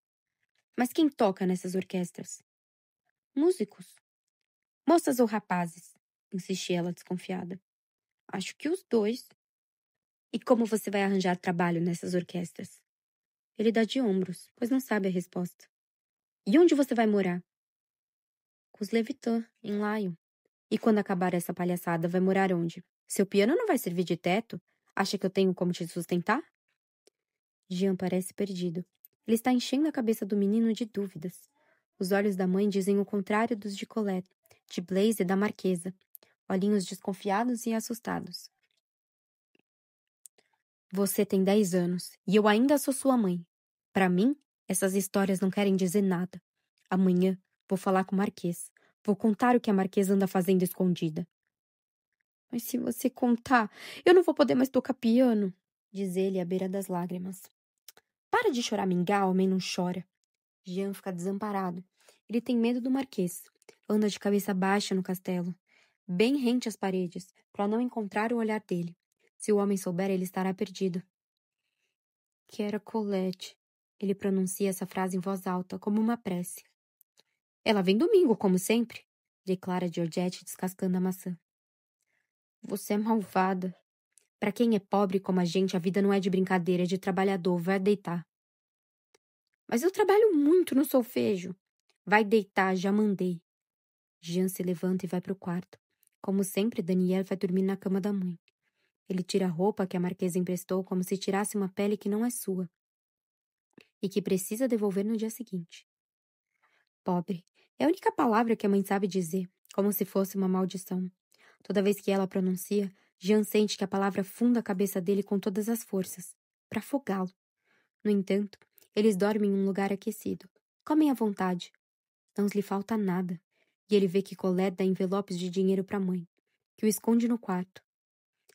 Mas quem toca nessas orquestras? Músicos. Moças ou rapazes? Insistia ela desconfiada. Acho que os dois. E como você vai arranjar trabalho nessas orquestras? Ele dá de ombros, pois não sabe a resposta. E onde você vai morar? Com os Levitan, em Lyon. E quando acabar essa palhaçada, vai morar onde? Seu piano não vai servir de teto? Acha que eu tenho como te sustentar? Jean parece perdido. Ele está enchendo a cabeça do menino de dúvidas. Os olhos da mãe dizem o contrário dos de Colette, de Blaise e da Marquesa. Olhinhos desconfiados e assustados. Você tem 10 anos e eu ainda sou sua mãe. Para mim, essas histórias não querem dizer nada. Amanhã vou falar com o Marquês. Vou contar o que a Marquesa anda fazendo escondida. Mas se você contar, eu não vou poder mais tocar piano, diz ele à beira das lágrimas. Para de chorar, homem não chora. Jean fica desamparado. Ele tem medo do Marquês. Anda de cabeça baixa no castelo, bem rente às paredes, para não encontrar o olhar dele. Se o homem souber, ele estará perdido. Que era Colette. Ele pronuncia essa frase em voz alta, como uma prece. Ela vem domingo, como sempre, declara Georgette descascando a maçã. Você é malvada. Para quem é pobre como a gente, a vida não é de brincadeira, é de trabalhador. Vai deitar. Mas eu trabalho muito no solfejo. Vai deitar, já mandei. Jean se levanta e vai para o quarto. Como sempre, Daniel vai dormir na cama da mãe. Ele tira a roupa que a marquesa emprestou como se tirasse uma pele que não é sua e que precisa devolver no dia seguinte. Pobre é a única palavra que a mãe sabe dizer, como se fosse uma maldição. Toda vez que ela pronuncia, Jean sente que a palavra funda a cabeça dele com todas as forças, para afogá-lo. No entanto, eles dormem em um lugar aquecido. Comem à vontade. Não lhe falta nada. E ele vê que Colette dá envelopes de dinheiro para a mãe, que o esconde no quarto.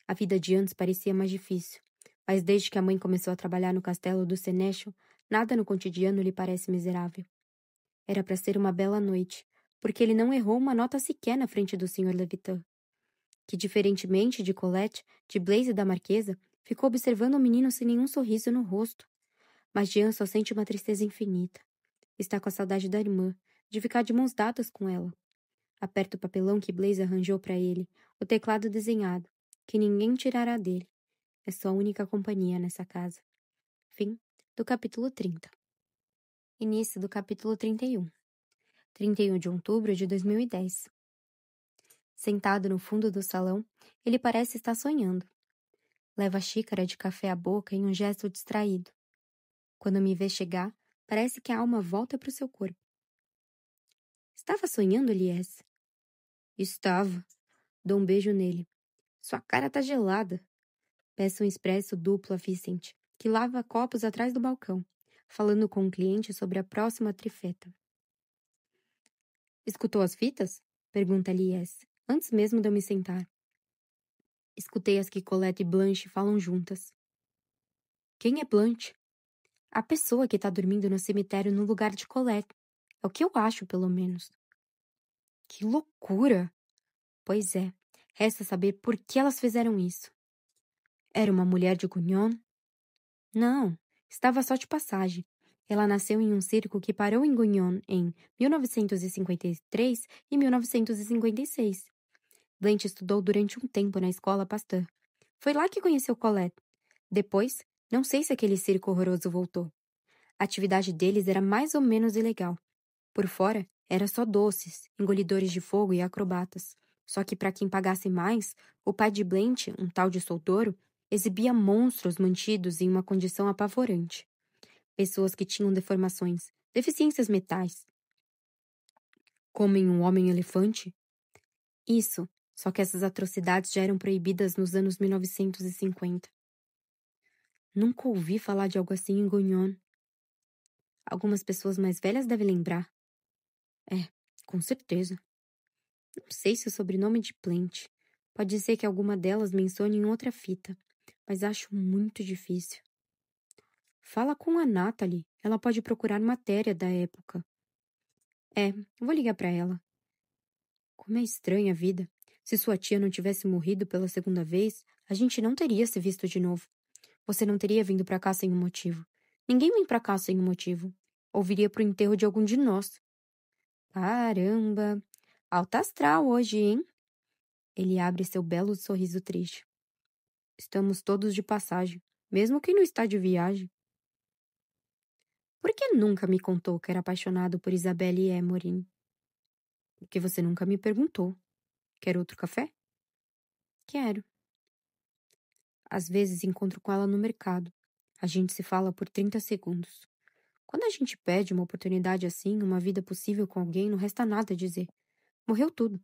A vida de antes parecia mais difícil, mas desde que a mãe começou a trabalhar no castelo do Seneschal, nada no cotidiano lhe parece miserável. Era para ser uma bela noite, porque ele não errou uma nota sequer na frente do Sr. Levitan, que, diferentemente de Colette, de Blaise e da Marquesa, ficou observando o menino sem nenhum sorriso no rosto. Mas Jean só sente uma tristeza infinita. Está com a saudade da irmã, de ficar de mãos dadas com ela. Aperta o papelão que Blaise arranjou para ele, o teclado desenhado, que ninguém tirará dele. É sua única companhia nessa casa. Fim do capítulo 30. Início do capítulo 31. 31 de outubro de 2010. Sentado no fundo do salão, ele parece estar sonhando. Leva a xícara de café à boca em um gesto distraído. Quando me vê chegar, parece que a alma volta para o seu corpo. Estava sonhando, Elias? Estava. Dou um beijo nele. Sua cara tá gelada. Peço um expresso duplo a Vicente, que lava copos atrás do balcão, falando com um cliente sobre a próxima trifeta. Escutou as fitas? Pergunta Elias, antes mesmo de eu me sentar. Escutei as que Colette e Blanche falam juntas. Quem é Blanche? A pessoa que está dormindo no cemitério no lugar de Colette. É o que eu acho, pelo menos. Que loucura! Pois é, resta saber por que elas fizeram isso. Era uma mulher de Gugnon? Não, estava só de passagem. Ela nasceu em um circo que parou em Gugnon em 1953 e 1956. Blanche estudou durante um tempo na escola Pasteur. Foi lá que conheceu Colette. Depois, não sei se aquele circo horroroso voltou. A atividade deles era mais ou menos ilegal. Por fora, era só doces, engolidores de fogo e acrobatas. Só que para quem pagasse mais, o pai de Blanche, um tal de Soltouro, exibia monstros mantidos em uma condição apavorante. Pessoas que tinham deformações, deficiências mentais. Comem um homem-elefante? Isso, só que essas atrocidades já eram proibidas nos anos 1950. Nunca ouvi falar de algo assim em Gognon. Algumas pessoas mais velhas devem lembrar. É, com certeza. Não sei se o sobrenome de Plant. Pode ser que alguma delas mencione em outra fita, mas acho muito difícil. Fala com a Natalie, ela pode procurar matéria da época. Vou ligar para ela. Como é estranha a vida. Se sua tia não tivesse morrido pela segunda vez, a gente não teria se visto de novo. Você não teria vindo para cá sem um motivo. Ninguém vem para cá sem um motivo. Ou viria pro enterro de algum de nós. Caramba! Alta astral hoje, hein? Ele abre seu belo sorriso triste. Estamos todos de passagem, mesmo quem não está de viagem. Por que nunca me contou que era apaixonado por Isabelle Emorin? Porque você nunca me perguntou. Quer outro café? Quero. Às vezes encontro com ela no mercado. A gente se fala por 30 segundos. Quando a gente pede uma oportunidade assim, uma vida possível com alguém, não resta nada a dizer. Morreu tudo.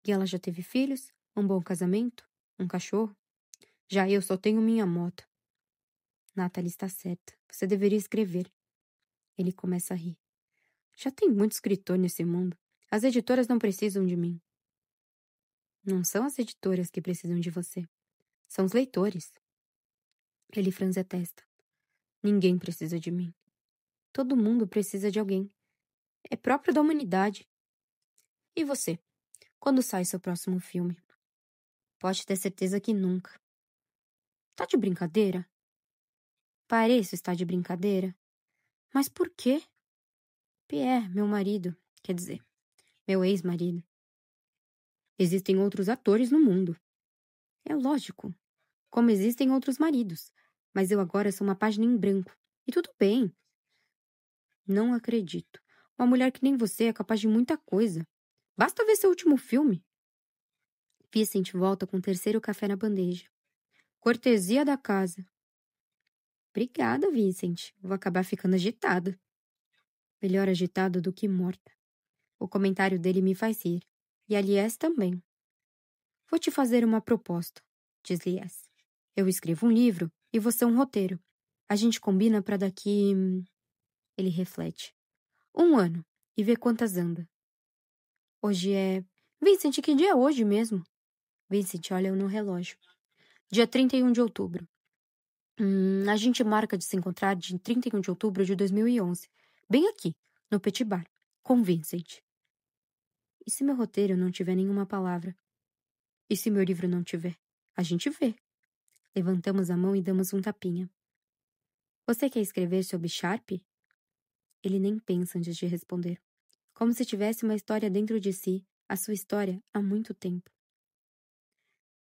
E ela já teve filhos, um bom casamento, um cachorro. Já eu só tenho minha moto. Nathalie está certa. Você deveria escrever. Ele começa a rir. Já tem muito escritor nesse mundo. As editoras não precisam de mim. Não são as editoras que precisam de você. São os leitores. Ele franze a testa. Ninguém precisa de mim. Todo mundo precisa de alguém. É próprio da humanidade. E você? Quando sai seu próximo filme? Pode ter certeza que nunca. Tá de brincadeira? Pareço estar de brincadeira. Mas por quê? Pierre, meu marido, quer dizer, meu ex-marido. Existem outros atores no mundo. É lógico. Como existem outros maridos. Mas eu agora sou uma página em branco. E tudo bem. Não acredito. Uma mulher que nem você é capaz de muita coisa. Basta ver seu último filme. Vicente volta com o terceiro café na bandeja. Cortesia da casa. Obrigada, Vicente. Vou acabar ficando agitada. Melhor agitada do que morta. O comentário dele me faz rir. E a Lies também. Vou te fazer uma proposta, diz Lies. Eu escrevo um livro e você um roteiro. A gente combina para daqui... Ele reflete. 1 ano. E vê quantas anda. Hoje é... Vincent, que dia é hoje mesmo? Vincent olha no relógio. Dia 31 de outubro. A gente marca de se encontrar de 31 de outubro de 2011. Bem aqui, no Petit Bar. Com Vincent. E se meu roteiro não tiver nenhuma palavra? E se meu livro não tiver? A gente vê. Levantamos a mão e damos um tapinha. Você quer escrever sobre Sharp? Ele nem pensa antes de responder. Como se tivesse uma história dentro de si, a sua história há muito tempo.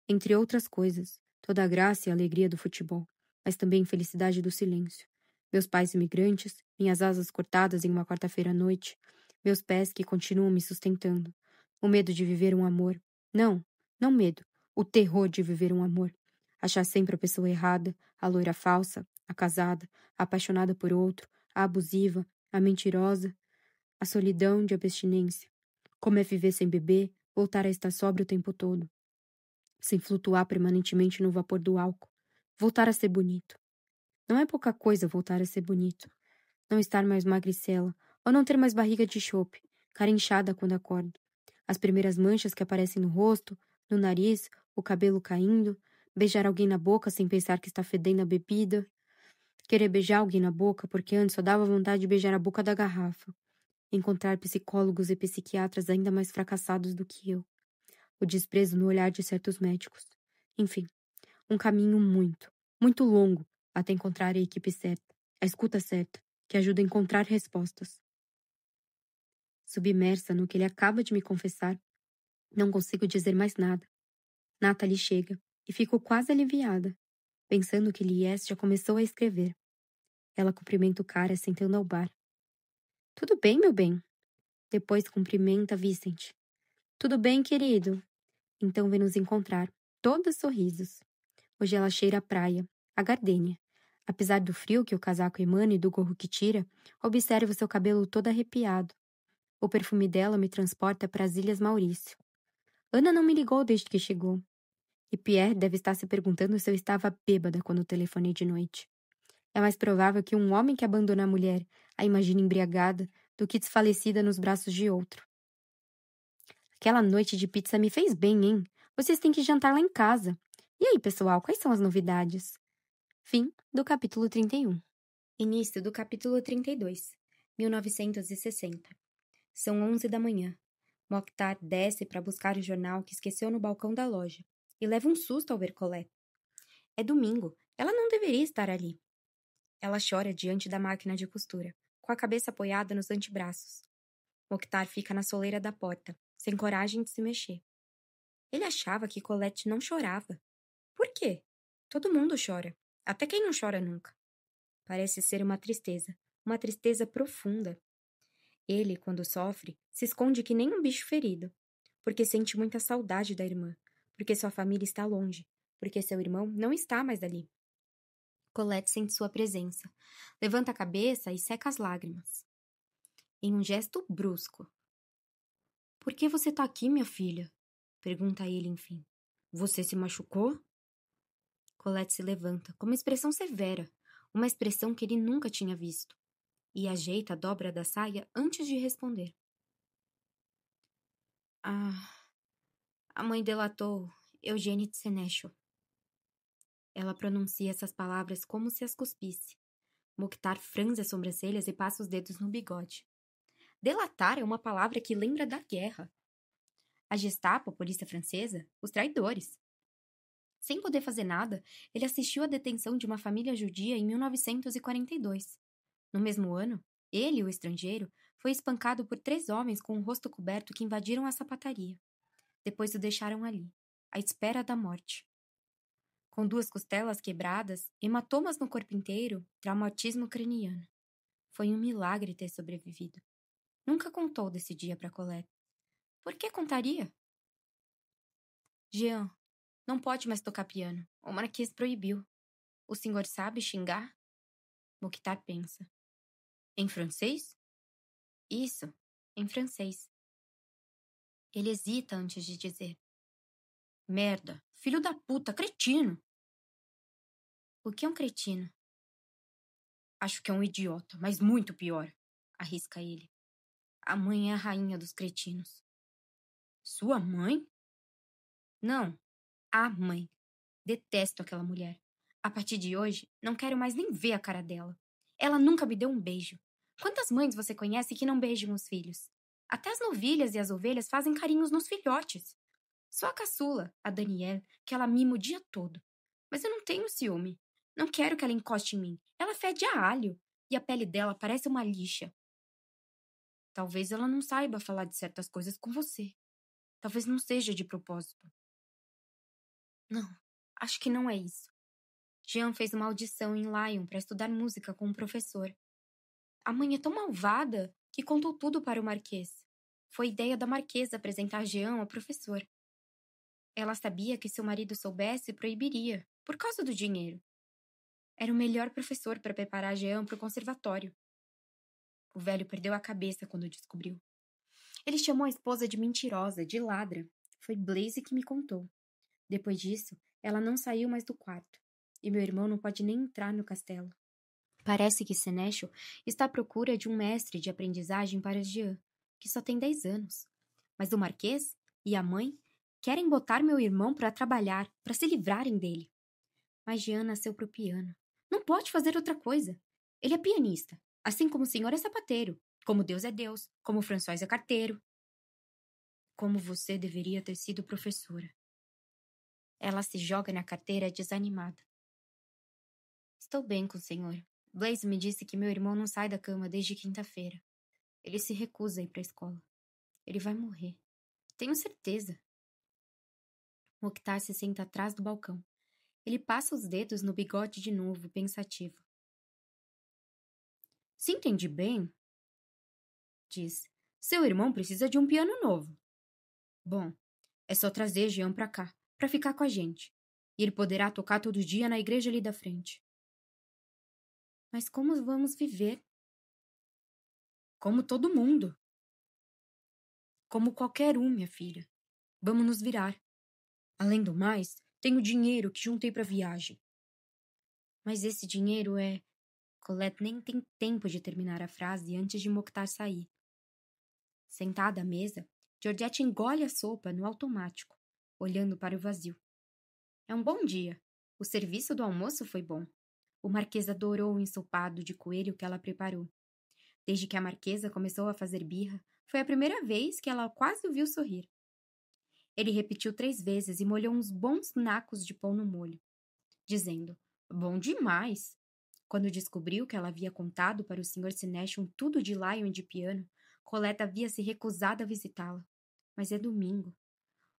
Entre outras coisas, toda a graça e a alegria do futebol, mas também a felicidade do silêncio. Meus pais imigrantes, minhas asas cortadas em uma quarta-feira à noite, meus pés que continuam me sustentando, o medo de viver um amor. Não medo, o terror de viver um amor. Achar sempre a pessoa errada, a loira falsa, a casada, a apaixonada por outro, a abusiva, a mentirosa, a solidão de abstinência. Como é viver sem beber, voltar a estar sóbrio o tempo todo. Sem flutuar permanentemente no vapor do álcool. Voltar a ser bonito. Não é pouca coisa voltar a ser bonito. Não estar mais magricela, ou não ter mais barriga de chope, cara inchada quando acordo. As primeiras manchas que aparecem no rosto, no nariz, o cabelo caindo, beijar alguém na boca sem pensar que está fedendo a bebida, querer beijar alguém na boca porque antes só dava vontade de beijar a boca da garrafa, encontrar psicólogos e psiquiatras ainda mais fracassados do que eu, o desprezo no olhar de certos médicos. Enfim, um caminho muito longo até encontrar a equipe certa, a escuta certa, que ajuda a encontrar respostas. Submersa no que ele acaba de me confessar, não consigo dizer mais nada. Natalie chega e fico quase aliviada, pensando que Lies já começou a escrever. Ela cumprimenta o cara sentando ao bar. Tudo bem, meu bem? Depois cumprimenta Vicent. Tudo bem, querido? Então vem nos encontrar, toda sorrisos. Hoje ela cheira a praia, a gardênia. Apesar do frio que o casaco emana e do gorro que tira, observa seu cabelo todo arrepiado. O perfume dela me transporta para as Ilhas Maurício. Ana não me ligou desde que chegou. E Pierre deve estar se perguntando se eu estava bêbada quando telefonei de noite. É mais provável que um homem que abandona a mulher a imagine embriagada do que desfalecida nos braços de outro. Aquela noite de pizza me fez bem, hein? Vocês têm que jantar lá em casa. E aí, pessoal, quais são as novidades? Fim do capítulo 31. Início do capítulo 32. 1960. São 11 da manhã. Mokhtar desce para buscar o jornal que esqueceu no balcão da loja e leva um susto ao ver Colette. É domingo. Ela não deveria estar ali. Ela chora diante da máquina de costura, com a cabeça apoiada nos antebraços. Mokhtar fica na soleira da porta, sem coragem de se mexer. Ele achava que Colette não chorava. Por quê? Todo mundo chora, até quem não chora nunca. Parece ser uma tristeza profunda. Ele, quando sofre, se esconde que nem um bicho ferido, porque sente muita saudade da irmã, porque sua família está longe, porque seu irmão não está mais ali. Colette sente sua presença, levanta a cabeça e seca as lágrimas. Em um gesto brusco. Por que você está aqui, minha filha? Pergunta ele, enfim. Você se machucou? Colette se levanta, com uma expressão severa, uma expressão que ele nunca tinha visto, e ajeita a dobra da saia antes de responder. A mãe delatou Eugênie de Senechel. Ela pronuncia essas palavras como se as cuspisse. Mokhtar franze as sobrancelhas e passa os dedos no bigode. Delatar é uma palavra que lembra da guerra. A Gestapo, a polícia francesa, os traidores. Sem poder fazer nada, ele assistiu à detenção de uma família judia em 1942. No mesmo ano, ele, o estrangeiro, foi espancado por 3 homens com o rosto coberto que invadiram a sapataria. Depois o deixaram ali, à espera da morte. Com 2 costelas quebradas, hematomas no corpo inteiro, traumatismo craniano. Foi um milagre ter sobrevivido. Nunca contou desse dia para Colette. Por que contaria? Jean, não pode mais tocar piano. O marquês proibiu. O senhor sabe xingar? Mokhtar pensa. Em francês? Isso, em francês. Ele hesita antes de dizer. Merda, filho da puta, cretino. O que é um cretino? Acho que é um idiota, mas muito pior, arrisca ele. A mãe é a rainha dos cretinos. Sua mãe? Não, a mãe. Detesto aquela mulher. A partir de hoje, não quero mais nem ver a cara dela. Ela nunca me deu um beijo. Quantas mães você conhece que não beijam os filhos? Até as novilhas e as ovelhas fazem carinhos nos filhotes. Só a caçula, a Danielle, que ela mima o dia todo. Mas eu não tenho ciúme. Não quero que ela encoste em mim. Ela fede a alho. E a pele dela parece uma lixa. Talvez ela não saiba falar de certas coisas com você. Talvez não seja de propósito. Não, acho que não é isso. Jean fez uma audição em Lyon para estudar música com um professor. A mãe é tão malvada que contou tudo para o marquês. Foi ideia da marquesa apresentar Jean ao professor. Ela sabia que se o marido soubesse, proibiria, por causa do dinheiro. Era o melhor professor para preparar Jean para o conservatório. O velho perdeu a cabeça quando descobriu. Ele chamou a esposa de mentirosa, de ladra. Foi Blaise que me contou. Depois disso, ela não saiu mais do quarto. E meu irmão não pode nem entrar no castelo. Parece que Senechel está à procura de um mestre de aprendizagem para Jean, que só tem 10 anos. Mas o marquês e a mãe querem botar meu irmão para trabalhar, para se livrarem dele. Mas Jean nasceu pro piano. Não pode fazer outra coisa. Ele é pianista, assim como o senhor é sapateiro, como Deus é Deus, como François é carteiro. Como você deveria ter sido professora. Ela se joga na carteira desanimada. Estou bem com o senhor. Blaise me disse que meu irmão não sai da cama desde quinta-feira. Ele se recusa a ir para a escola. Ele vai morrer. Tenho certeza. Mokhtar se senta atrás do balcão. Ele passa os dedos no bigode de novo, pensativo. Se entendi bem, diz, seu irmão precisa de um piano novo. Bom, é só trazer Jean pra cá, pra ficar com a gente. E ele poderá tocar todo dia na igreja ali da frente. Mas como vamos viver? Como todo mundo. Como qualquer um, minha filha. Vamos nos virar. Além do mais, tenho dinheiro que juntei para a viagem. Mas esse dinheiro é... Colette nem tem tempo de terminar a frase antes de Mokhtar sair. Sentada à mesa, Georgette engole a sopa no automático, olhando para o vazio. É um bom dia. O serviço do almoço foi bom. O Marquês adorou o ensopado de coelho que ela preparou. Desde que a Marquesa começou a fazer birra, foi a primeira vez que ela quase o viu sorrir. Ele repetiu 3 vezes e molhou uns bons nacos de pão no molho, dizendo, bom demais! Quando descobriu que ela havia contado para o Sr. Senechon tudo de Lion e de piano, Colette havia se recusado a visitá-la. Mas é domingo.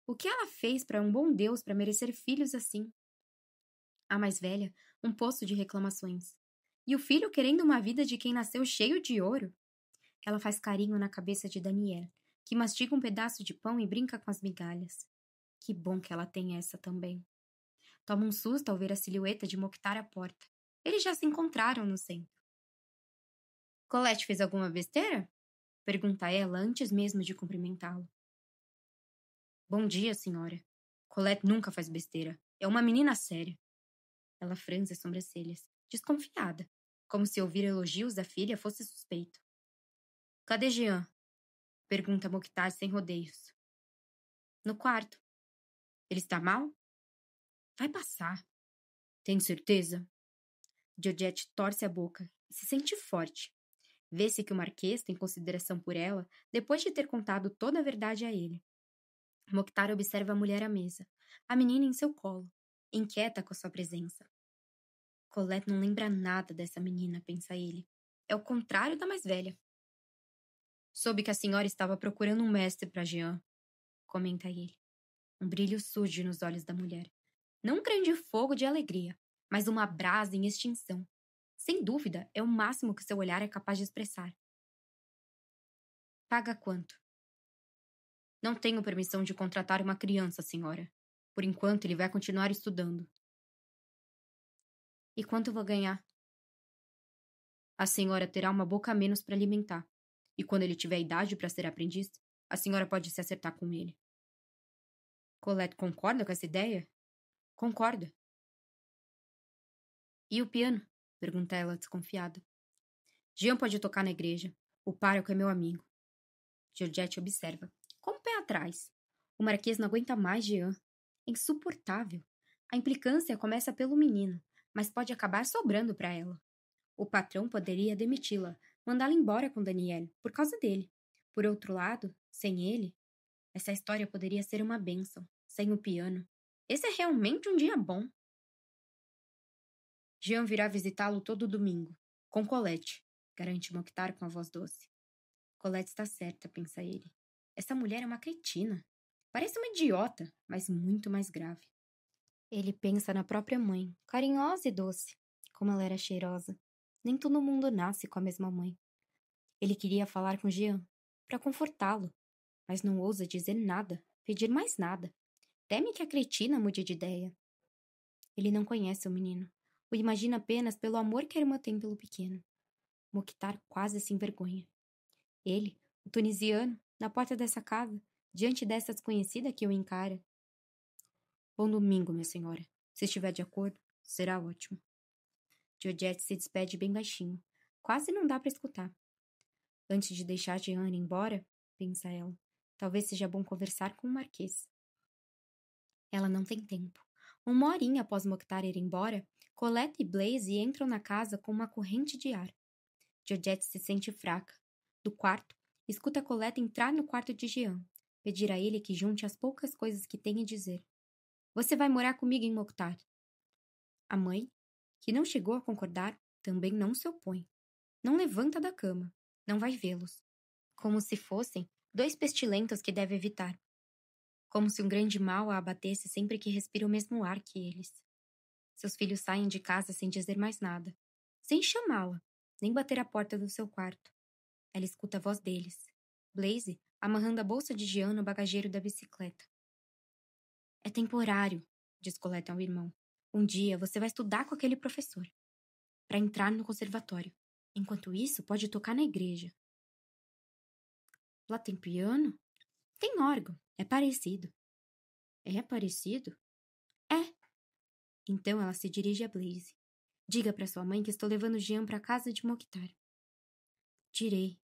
O que ela fez para um bom Deus para merecer filhos assim? A mais velha, um poço de reclamações. E o filho querendo uma vida de quem nasceu cheio de ouro? Ela faz carinho na cabeça de Daniel, que mastiga um pedaço de pão e brinca com as migalhas. Que bom que ela tem essa também. Toma um susto ao ver a silhueta de Mokhtar à porta. Eles já se encontraram no centro. Colette fez alguma besteira? Pergunta ela antes mesmo de cumprimentá-lo. Bom dia, senhora. Colette nunca faz besteira. É uma menina séria. Ela franze as sobrancelhas, desconfiada, como se ouvir elogios da filha fosse suspeito. Cadê Jean? Pergunta Mokhtar sem rodeios. No quarto. Ele está mal? Vai passar. Tem certeza? Georgette torce a boca e se sente forte. Vê-se que o Marquês tem consideração por ela depois de ter contado toda a verdade a ele. Mokhtar observa a mulher à mesa, a menina em seu colo, inquieta com a sua presença. Colette não lembra nada dessa menina, pensa ele. É o contrário da mais velha. Soube que a senhora estava procurando um mestre para Jean, comenta ele. Um brilho surge nos olhos da mulher. Não um grande fogo de alegria, mas uma brasa em extinção. Sem dúvida, é o máximo que seu olhar é capaz de expressar. Paga quanto? Não tenho permissão de contratar uma criança, senhora. Por enquanto, ele vai continuar estudando. E quanto vou ganhar? A senhora terá uma boca a menos para alimentar. E quando ele tiver idade para ser aprendiz, a senhora pode se acertar com ele. Colette concorda com essa ideia? Concorda. E o piano? Pergunta ela, desconfiada. Jean pode tocar na igreja. O pároco é meu amigo. Georgette observa, com o pé atrás. O Marquês não aguenta mais Jean. Insuportável. A implicância começa pelo menino, mas pode acabar sobrando para ela. O patrão poderia demiti-la, mandá-la embora com Daniel, por causa dele. Por outro lado, sem ele, essa história poderia ser uma bênção. Sem o piano. Esse é realmente um dia bom. Jean virá visitá-lo todo domingo, com Colette, garante Mokhtar com a voz doce. Colette está certa, pensa ele. Essa mulher é uma cretina. Parece uma idiota, mas muito mais grave. Ele pensa na própria mãe, carinhosa e doce, como ela era cheirosa. Nem todo mundo nasce com a mesma mãe. Ele queria falar com Jean, para confortá-lo, mas não ousa dizer nada, pedir mais nada. Teme que a cretina mude de ideia. Ele não conhece o menino. O imagina apenas pelo amor que a irmã tem pelo pequeno. Mokhtar quase se envergonha. Ele, o tunisiano, na porta dessa casa, diante dessa desconhecida que o encara. Bom domingo, minha senhora. Se estiver de acordo, será ótimo. Georgette se despede bem baixinho. Quase não dá para escutar. Antes de deixar Jean ir embora, pensa ela, talvez seja bom conversar com o Marquês. Ela não tem tempo. Uma horinha após Mokhtar ir embora, Colette e Blaise entram na casa com uma corrente de ar. Georgette se sente fraca. Do quarto, escuta Colette entrar no quarto de Jean, pedir a ele que junte as poucas coisas que tem a dizer. Você vai morar comigo em Mokhtar. A mãe, que não chegou a concordar, também não se opõe. Não levanta da cama. Não vai vê-los. Como se fossem 2 pestilentos que deve evitar. Como se um grande mal a abatesse sempre que respira o mesmo ar que eles. Seus filhos saem de casa sem dizer mais nada. Sem chamá-la, nem bater a porta do seu quarto. Ela escuta a voz deles. Blaise amarrando a bolsa de Jean no bagageiro da bicicleta. É temporário, diz Colette ao irmão. Um dia você vai estudar com aquele professor. Para entrar no conservatório. Enquanto isso, pode tocar na igreja. Lá tem piano? Tem órgão. É parecido. É parecido? É. Então ela se dirige a Blaze. Diga para sua mãe que estou levando Jean para casa de Mokhtar. Direi.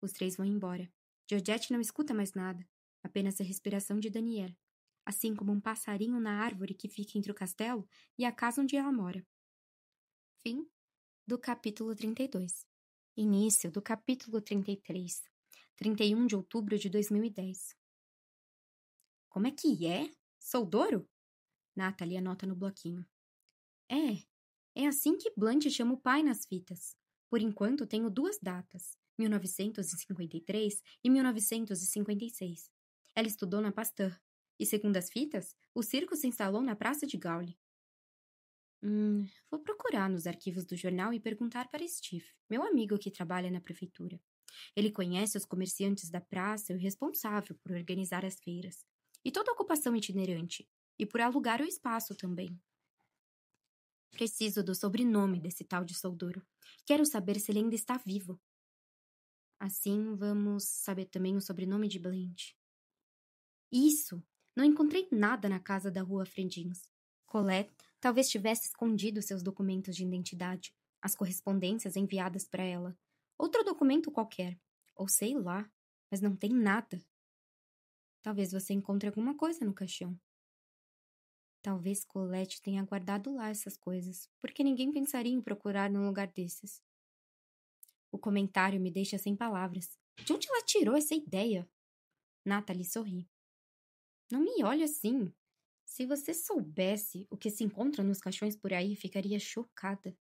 Os três vão embora. Georgette não escuta mais nada, apenas a respiração de Danielle, assim como um passarinho na árvore que fica entre o castelo e a casa onde ela mora. Fim do capítulo 32. Início do capítulo 33. 31 de outubro de 2010. Como é que é? Soldouro? Natalie anota no bloquinho. É assim que Blunt chama o pai nas fitas. Por enquanto, tenho duas datas, 1953 e 1956. Ela estudou na Pasteur, e segundo as fitas, o circo se instalou na Praça de Gaulle. Vou procurar nos arquivos do jornal e perguntar para Steve, meu amigo que trabalha na prefeitura. Ele conhece os comerciantes da praça e o responsável por organizar as feiras, e toda a ocupação itinerante, e por alugar o espaço também. Preciso do sobrenome desse tal de Soldouro. Quero saber se ele ainda está vivo. Assim, vamos saber também o sobrenome de Blant. Isso! Não encontrei nada na casa da rua Frendins. Colette talvez tivesse escondido seus documentos de identidade, as correspondências enviadas para ela. Outro documento qualquer. Ou sei lá, mas não tem nada. Talvez você encontre alguma coisa no caixão. Talvez Colette tenha guardado lá essas coisas, porque ninguém pensaria em procurar num lugar desses. O comentário me deixa sem palavras. De onde ela tirou essa ideia? Natalie sorri. Não me olhe assim. Se você soubesse o que se encontra nos caixões por aí, ficaria chocada.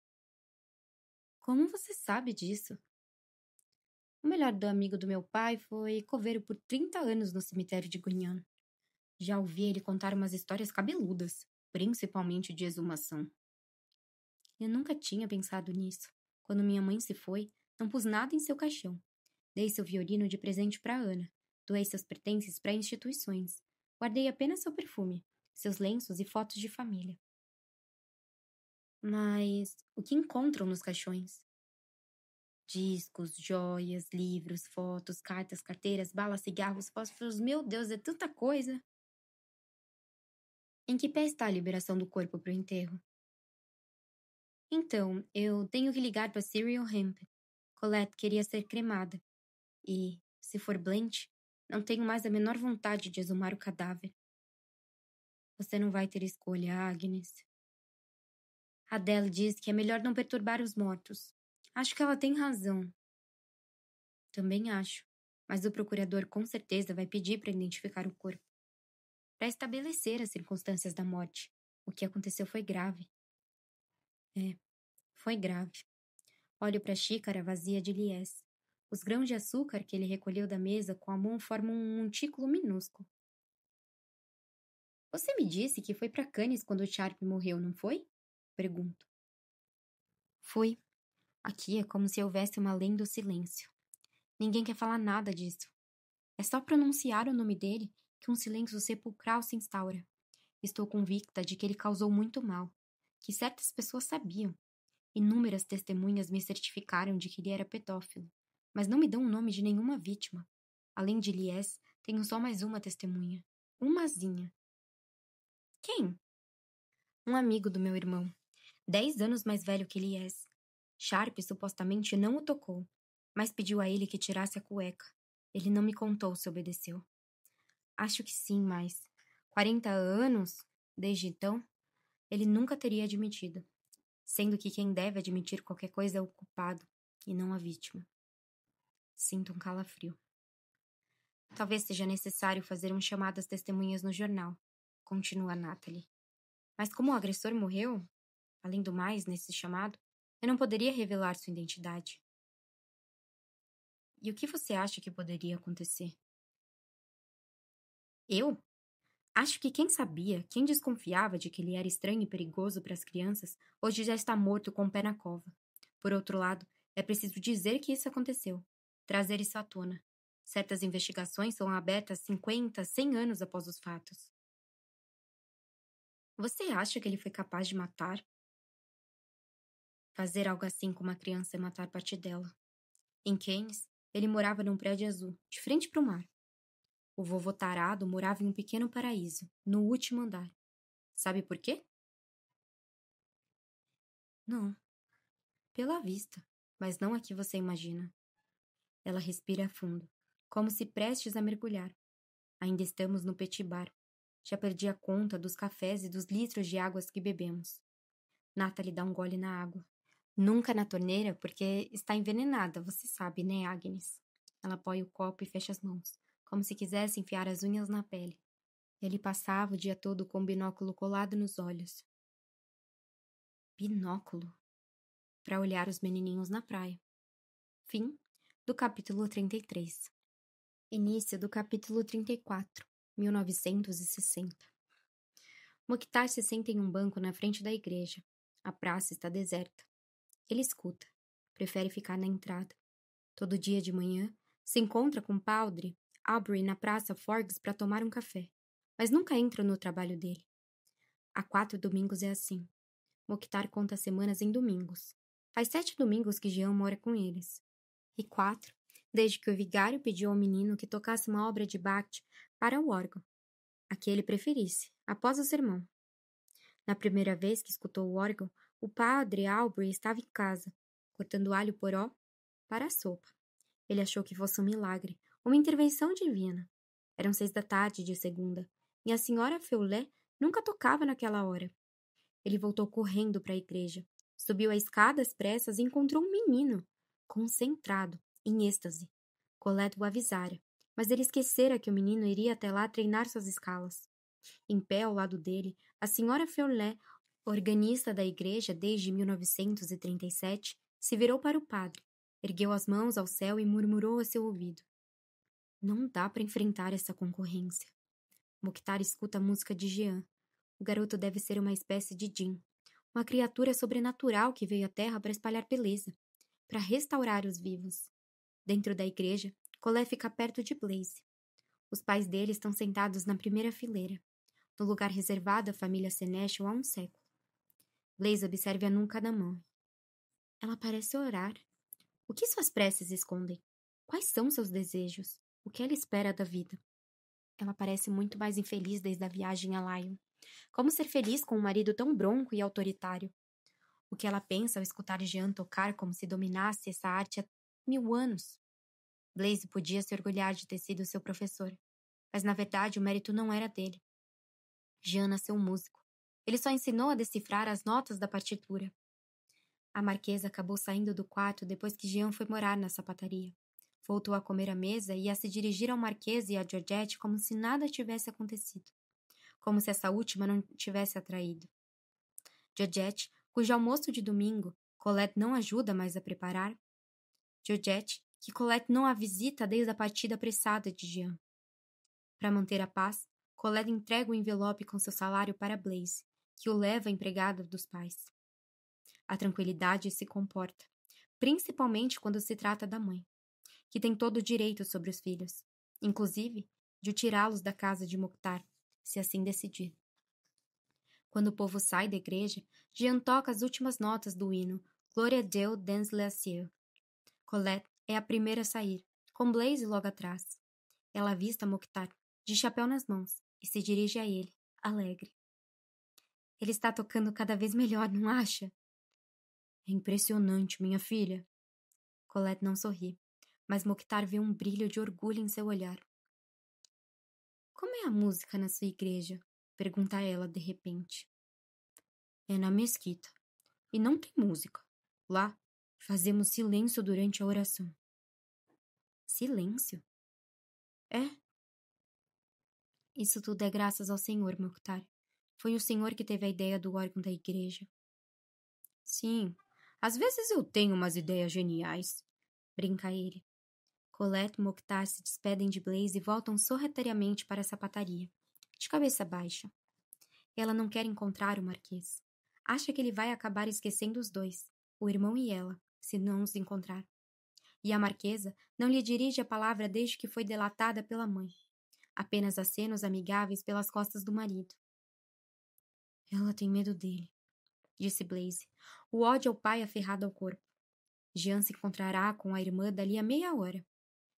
Como você sabe disso? O melhor amigo do meu pai foi coveiro por 30 anos no cemitério de Guignan. Já ouvi ele contar umas histórias cabeludas, principalmente de exumação. Eu nunca tinha pensado nisso. Quando minha mãe se foi, não pus nada em seu caixão. Dei seu violino de presente para Ana. Doei seus pertences para instituições. Guardei apenas seu perfume, seus lenços e fotos de família. Mas o que encontram nos caixões? Discos, joias, livros, fotos, cartas, carteiras, balas, cigarros, fósforos. Meu Deus, é tanta coisa! Em que pé está a liberação do corpo para o enterro? Então, eu tenho que ligar para Cyril Hemp. Colette queria ser cremada. E, se for Blanche, não tenho mais a menor vontade de exumar o cadáver. Você não vai ter escolha, Agnes. Adele diz que é melhor não perturbar os mortos. Acho que ela tem razão. Também acho. Mas o procurador com certeza vai pedir para identificar o corpo. Para estabelecer as circunstâncias da morte. O que aconteceu foi grave. Foi grave. Olho para a xícara vazia de liés. Os grãos de açúcar que ele recolheu da mesa com a mão formam um montículo minúsculo. Você me disse que foi para Cannes quando o Sharp morreu, não foi? Pergunto. Fui. Aqui é como se houvesse uma lei do silêncio. Ninguém quer falar nada disso. É só pronunciar o nome dele que um silêncio sepulcral se instaura. Estou convicta de que ele causou muito mal, que certas pessoas sabiam. Inúmeras testemunhas me certificaram de que ele era pedófilo, mas não me dão o nome de nenhuma vítima. Além de Lies, tenho só mais uma testemunha. Umazinha. Quem? Um amigo do meu irmão, 10 anos mais velho que Lies. Sharp supostamente não o tocou, mas pediu a ele que tirasse a cueca. Ele não me contou se obedeceu. Acho que sim, mas 40 anos? Desde então, ele nunca teria admitido, sendo que quem deve admitir qualquer coisa é o culpado e não a vítima. Sinto um calafrio. Talvez seja necessário fazer um chamado às testemunhas no jornal, continua Natalie. Mas como o agressor morreu, além do mais, nesse chamado, eu não poderia revelar sua identidade. E o que você acha que poderia acontecer? Eu? Acho que quem sabia, quem desconfiava de que ele era estranho e perigoso para as crianças, hoje já está morto com o pé na cova. Por outro lado, é preciso dizer que isso aconteceu, trazer isso à tona. Certas investigações são abertas 50, 100 anos após os fatos. Você acha que ele foi capaz de matar? Fazer algo assim com uma criança é matar parte dela. Em Cannes, ele morava num prédio azul, de frente para o mar. O vovô tarado morava em um pequeno paraíso, no último andar. Sabe por quê? Não, pela vista, mas não a que você imagina. Ela respira fundo, como se prestes a mergulhar. Ainda estamos no petit bar. Já perdi a conta dos cafés e dos litros de águas que bebemos. Natalie dá um gole na água. Nunca na torneira, porque está envenenada, você sabe, né, Agnes? Ela apoia o copo e fecha as mãos, como se quisesse enfiar as unhas na pele. Ele passava o dia todo com o binóculo colado nos olhos. Binóculo? Para olhar os menininhos na praia. Fim do capítulo 33. Início do capítulo 34, 1960. Mokhtar se senta em um banco na frente da igreja. A praça está deserta. Ele escuta. Prefere ficar na entrada. Todo dia de manhã, se encontra com o padre Aubrey na Praça Forges para tomar um café, mas nunca entra no trabalho dele. Há 4 domingos é assim. Mokhtar conta as semanas em domingos. Faz 7 domingos que Jean mora com eles. E 4, desde que o vigário pediu ao menino que tocasse uma obra de Bach para o órgão, a que ele preferisse, após o sermão. Na primeira vez que escutou o órgão, o padre Aubrey estava em casa, cortando alho poró para a sopa. Ele achou que fosse um milagre, uma intervenção divina. Eram 6 da tarde de segunda, e a senhora Feulet nunca tocava naquela hora. Ele voltou correndo para a igreja, subiu a escada às pressas e encontrou um menino, concentrado, em êxtase. Colette o avisara, mas ele esquecera que o menino iria até lá treinar suas escalas. Em pé ao lado dele, a senhora Feulet, organista da igreja desde 1937, se virou para o padre, ergueu as mãos ao céu e murmurou a seu ouvido. Não dá para enfrentar essa concorrência. Mokhtar escuta a música de Jean. O garoto deve ser uma espécie de djinn, uma criatura sobrenatural que veio à Terra para espalhar beleza, para restaurar os vivos. Dentro da igreja, Colette fica perto de Blaise. Os pais dele estão sentados na primeira fileira, no lugar reservado à família Senechal há um século. Blaise observa a nuca da mão. Ela parece orar. O que suas preces escondem? Quais são seus desejos? O que ela espera da vida? Ela parece muito mais infeliz desde a viagem a Lyon. Como ser feliz com um marido tão bronco e autoritário? O que ela pensa ao escutar Jean tocar como se dominasse essa arte há 1000 anos? Blaise podia se orgulhar de ter sido seu professor, mas na verdade o mérito não era dele. Jean nasceu músico. Ele só ensinou a decifrar as notas da partitura. A marquesa acabou saindo do quarto depois que Jean foi morar na sapataria. Voltou a comer à mesa e a se dirigir ao Marquês e a Georgette como se nada tivesse acontecido. Como se essa última não tivesse atraído. Georgette, cujo almoço de domingo Colette não ajuda mais a preparar. Georgette, que Colette não a visita desde a partida apressada de Jean. Para manter a paz, Colette entrega o envelope com seu salário para Blaise, que o leva à empregada dos pais. A tranquilidade se comporta, principalmente quando se trata da mãe, que tem todo o direito sobre os filhos, inclusive de tirá-los da casa de Mokhtar, se assim decidir. Quando o povo sai da igreja, Jean toca as últimas notas do hino Gloria a Dieu dans le ciel. Colette é a primeira a sair, com Blaise logo atrás. Ela avista Mokhtar, de chapéu nas mãos, e se dirige a ele, alegre. Ele está tocando cada vez melhor, não acha? É impressionante, minha filha. Colette não sorri, mas Mokhtar vê um brilho de orgulho em seu olhar. Como é a música na sua igreja? Pergunta ela de repente. É na mesquita. E não tem música. Lá, fazemos silêncio durante a oração. Silêncio? É. Isso tudo é graças ao Senhor, Mokhtar. Foi o Senhor que teve a ideia do órgão da igreja. Sim, às vezes eu tenho umas ideias geniais, brinca ele. Colette e Mokhtar se despedem de Blaise e voltam sorrateiramente para a sapataria, de cabeça baixa. Ela não quer encontrar o Marquês. Acha que ele vai acabar esquecendo os dois, o irmão e ela, se não os encontrar. E a Marquesa não lhe dirige a palavra desde que foi delatada pela mãe. Apenas acenos amigáveis pelas costas do marido. Ela tem medo dele, disse Blaise, o ódio ao pai aferrado ao corpo. Jean se encontrará com a irmã dali a meia hora.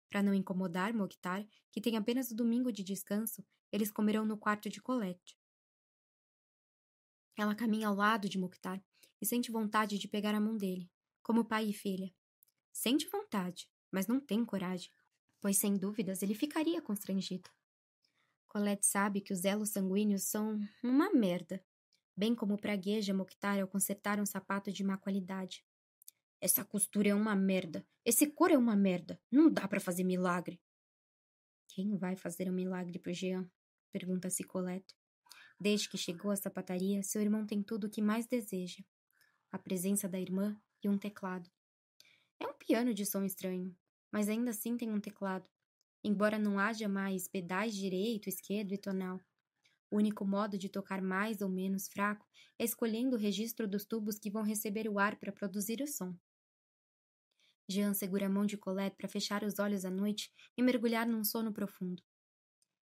Para não incomodar Mokhtar, que tem apenas o domingo de descanso, eles comerão no quarto de Colette. Ela caminha ao lado de Mokhtar e sente vontade de pegar a mão dele, como pai e filha. Sente vontade, mas não tem coragem, pois sem dúvidas ele ficaria constrangido. Colette sabe que os elos sanguíneos são uma merda, bem como pragueja Mokhtar ao consertar um sapato de má qualidade. Essa costura é uma merda. Esse cor é uma merda. Não dá pra fazer milagre. Quem vai fazer um milagre pro Jean? Pergunta-se Colette. Desde que chegou à sapataria, seu irmão tem tudo o que mais deseja. A presença da irmã e um teclado. É um piano de som estranho, mas ainda assim tem um teclado, embora não haja mais pedais direito, esquerdo e tonal. O único modo de tocar mais ou menos fraco é escolhendo o registro dos tubos que vão receber o ar para produzir o som. Jean segura a mão de Colette para fechar os olhos à noite e mergulhar num sono profundo.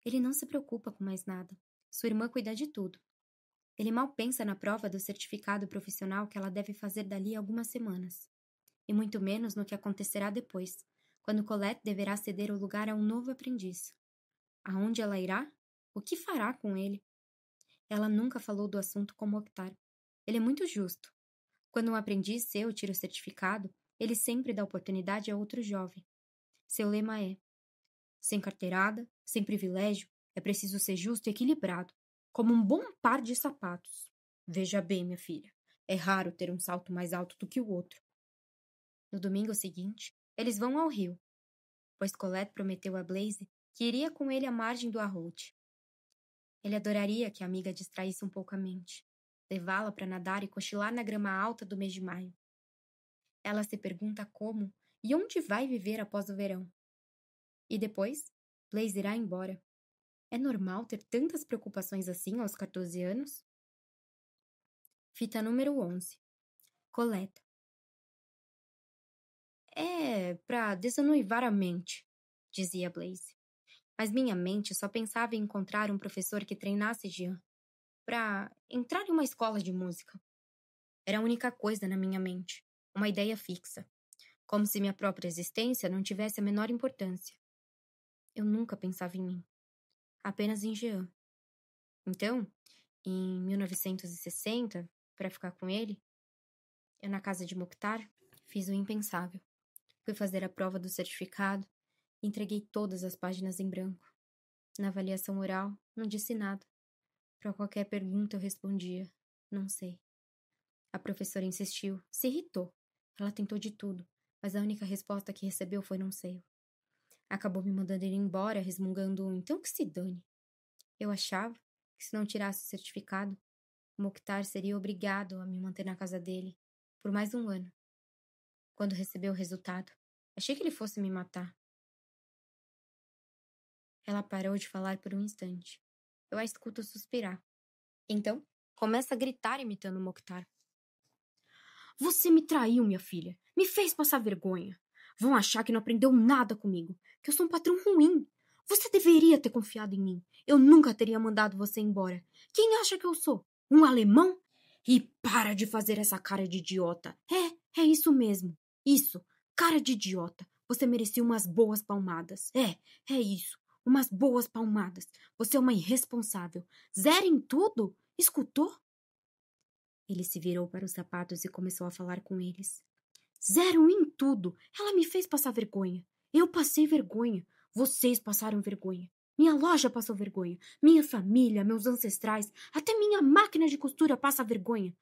Ele não se preocupa com mais nada. Sua irmã cuida de tudo. Ele mal pensa na prova do certificado profissional que ela deve fazer dali a algumas semanas. E muito menos no que acontecerá depois, quando Colette deverá ceder o lugar a um novo aprendiz. Aonde ela irá? O que fará com ele? Ela nunca falou do assunto com Mokhtar. Ele é muito justo. Quando um aprendiz seu tira o certificado, ele sempre dá oportunidade a outro jovem. Seu lema é: sem carteirada, sem privilégio, é preciso ser justo e equilibrado, como um bom par de sapatos. Veja bem, minha filha, é raro ter um salto mais alto do que o outro. No domingo seguinte, eles vão ao rio, pois Colette prometeu a Blaise que iria com ele à margem do Arroute. Ele adoraria que a amiga distraísse um pouco a mente, levá-la para nadar e cochilar na grama alta do mês de maio. Ela se pergunta como e onde vai viver após o verão. E depois, Blaise irá embora. É normal ter tantas preocupações assim aos 14 anos? Fita número 11. Colette. É para desanuivar a mente, dizia Blaise. Mas minha mente só pensava em encontrar um professor que treinasse Jean, para entrar em uma escola de música. Era a única coisa na minha mente, uma ideia fixa, como se minha própria existência não tivesse a menor importância. Eu nunca pensava em mim, apenas em Jean. Então, em 1960, para ficar com ele, eu na casa de Mokhtar fiz o impensável. Fui fazer a prova do certificado e entreguei todas as páginas em branco. Na avaliação oral, não disse nada. Para qualquer pergunta eu respondia: não sei. A professora insistiu, se irritou. Ela tentou de tudo, mas a única resposta que recebeu foi não sei. Acabou me mandando ir embora, resmungando: então que se dane. Eu achava que se não tirasse o certificado, Mokhtar seria obrigado a me manter na casa dele por mais um ano. Quando recebeu o resultado, achei que ele fosse me matar. Ela parou de falar por um instante. Eu a escuto suspirar. Então, começa a gritar imitando Mokhtar. Você me traiu, minha filha. Me fez passar vergonha. Vão achar que não aprendeu nada comigo, que eu sou um patrão ruim. Você deveria ter confiado em mim. Eu nunca teria mandado você embora. Quem acha que eu sou? Um alemão? E para de fazer essa cara de idiota. É isso mesmo. Isso, cara de idiota. Você merecia umas boas palmadas. É isso. Umas boas palmadas. Você é uma irresponsável. Zero em tudo? Escutou? Ele se virou para os sapatos e começou a falar com eles. Zero em tudo. Ela me fez passar vergonha. Eu passei vergonha. Vocês passaram vergonha. Minha loja passou vergonha. Minha família, meus ancestrais, até minha máquina de costura passa vergonha.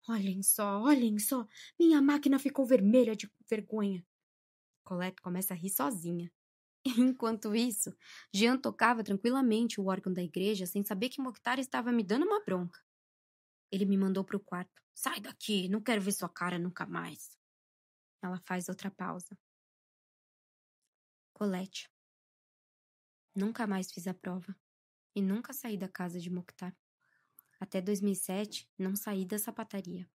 Olhem só. Minha máquina ficou vermelha de vergonha. Colette começa a rir sozinha. Enquanto isso, Jean tocava tranquilamente o órgão da igreja sem saber que Mokhtar estava me dando uma bronca. Ele me mandou para o quarto. Sai daqui, não quero ver sua cara nunca mais. Ela faz outra pausa. Colette. Nunca mais fiz a prova. E nunca saí da casa de Mokhtar. Até 2007, não saí da sapataria.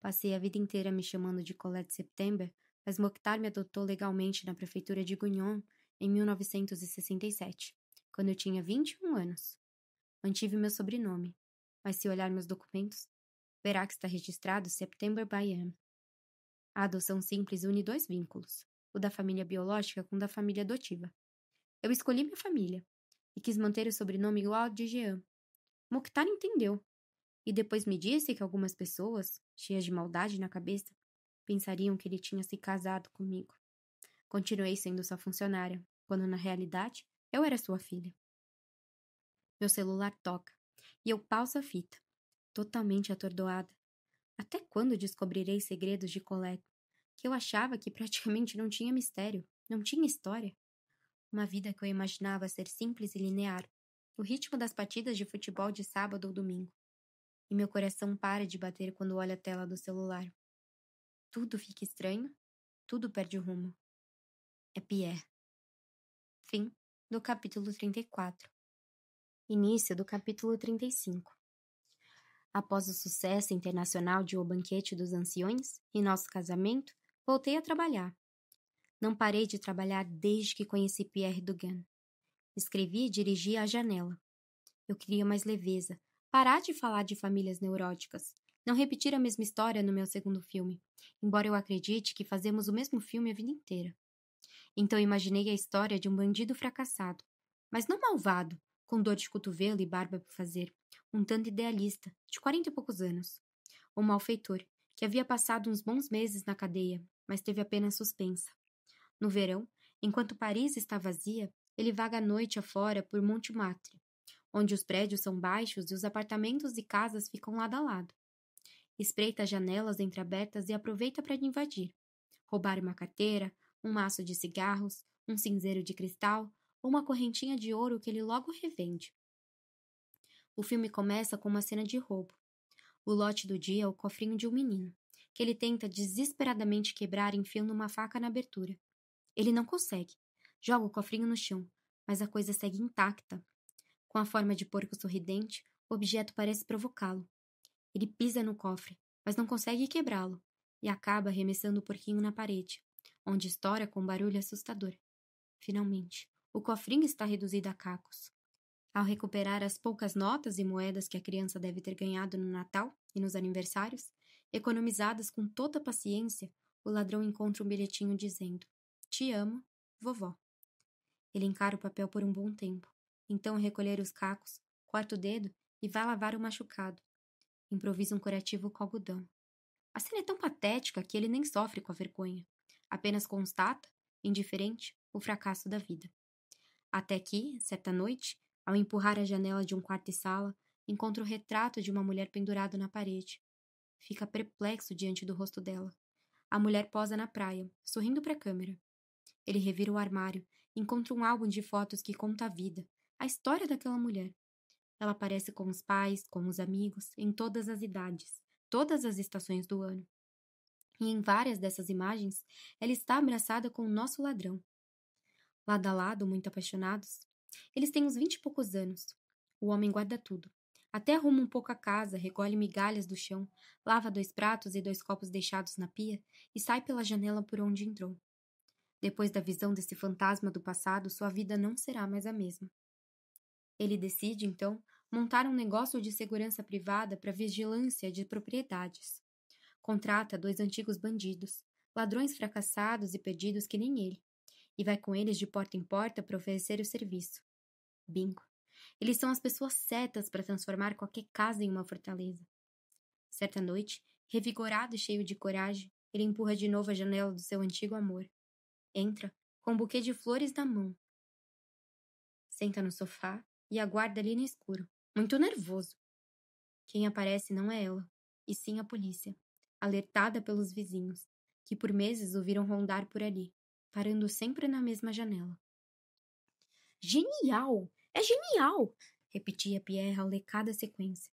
Passei a vida inteira me chamando de Colette September, mas Mokhtar me adotou legalmente na prefeitura de Guignon em 1967, quando eu tinha 21 anos. Mantive meu sobrenome, mas se olhar meus documentos, verá que está registrado September by M. A adoção simples une dois vínculos, o da família biológica com o da família adotiva. Eu escolhi minha família e quis manter o sobrenome igual ao de Jean. Mokhtar entendeu e depois me disse que algumas pessoas, cheias de maldade na cabeça, pensariam que ele tinha se casado comigo. Continuei sendo sua funcionária, quando na realidade eu era sua filha. Meu celular toca e eu pauso a fita, totalmente atordoada. Até quando descobrirei segredos de Colette, que eu achava que praticamente não tinha mistério, não tinha história? Uma vida que eu imaginava ser simples e linear, o ritmo das partidas de futebol de sábado ou domingo. E meu coração para de bater quando olho a tela do celular. Tudo fica estranho, tudo perde o rumo. É Pierre. Fim do capítulo 34. Início do capítulo 35. Após o sucesso internacional de O Banquete dos Anciões e nosso casamento, voltei a trabalhar. Não parei de trabalhar desde que conheci Pierre Dugan. Escrevi e dirigi à janela. Eu queria mais leveza, parar de falar de famílias neuróticas, não repetir a mesma história no meu segundo filme, embora eu acredite que fazemos o mesmo filme a vida inteira. Então imaginei a história de um bandido fracassado, mas não malvado, com dor de cotovelo e barba por fazer, um tanto idealista, de 40 e poucos anos. Um malfeitor, que havia passado uns bons meses na cadeia, mas teve apenas suspensa. No verão, enquanto Paris está vazia, ele vaga à noite afora por Montmartre, onde os prédios são baixos e os apartamentos e casas ficam lado a lado. Espreita as janelas entreabertas e aproveita para invadir. Roubar uma carteira, um maço de cigarros, um cinzeiro de cristal ou uma correntinha de ouro que ele logo revende. O filme começa com uma cena de roubo. O lote do dia é o cofrinho de um menino, que ele tenta desesperadamente quebrar enfiando uma faca na abertura. Ele não consegue. Joga o cofrinho no chão, mas a coisa segue intacta. Com a forma de porco sorridente, o objeto parece provocá-lo. Ele pisa no cofre, mas não consegue quebrá-lo, e acaba arremessando o porquinho na parede, onde estoura com um barulho assustador. Finalmente, o cofrinho está reduzido a cacos. Ao recuperar as poucas notas e moedas que a criança deve ter ganhado no Natal e nos aniversários, economizadas com toda paciência, o ladrão encontra um bilhetinho dizendo: "Te amo, vovó." Ele encara o papel por um bom tempo. Então recolher os cacos, corta o dedo e vai lavar o machucado. Improvisa um curativo com algodão. A cena é tão patética que ele nem sofre com a vergonha. Apenas constata, indiferente, o fracasso da vida. Até que, certa noite, ao empurrar a janela de um quarto e sala, encontra o retrato de uma mulher pendurado na parede. Fica perplexo diante do rosto dela. A mulher posa na praia, sorrindo para a câmera. Ele revira o armário e encontra um álbum de fotos que conta a vida, a história daquela mulher. Ela aparece com os pais, com os amigos, em todas as idades, todas as estações do ano. E em várias dessas imagens, ela está abraçada com o nosso ladrão. Lado a lado, muito apaixonados. Eles têm uns 20 e poucos anos. O homem guarda tudo. Até arruma um pouco a casa, recolhe migalhas do chão, lava 2 pratos e 2 copos deixados na pia e sai pela janela por onde entrou. Depois da visão desse fantasma do passado, sua vida não será mais a mesma. Ele decide, então, montar um negócio de segurança privada para vigilância de propriedades. Contrata 2 antigos bandidos, ladrões fracassados e perdidos que nem ele, e vai com eles de porta em porta para oferecer o serviço. Bingo! Eles são as pessoas certas para transformar qualquer casa em uma fortaleza. Certa noite, revigorado e cheio de coragem, ele empurra de novo a janela do seu antigo amor. Entra, com um buquê de flores na mão. Senta no sofá e aguarda ali no escuro, muito nervoso. Quem aparece não é ela, e sim a polícia, alertada pelos vizinhos, que por meses o viram rondar por ali, parando sempre na mesma janela. Genial! É genial! Repetia Pierre ao ler cada sequência.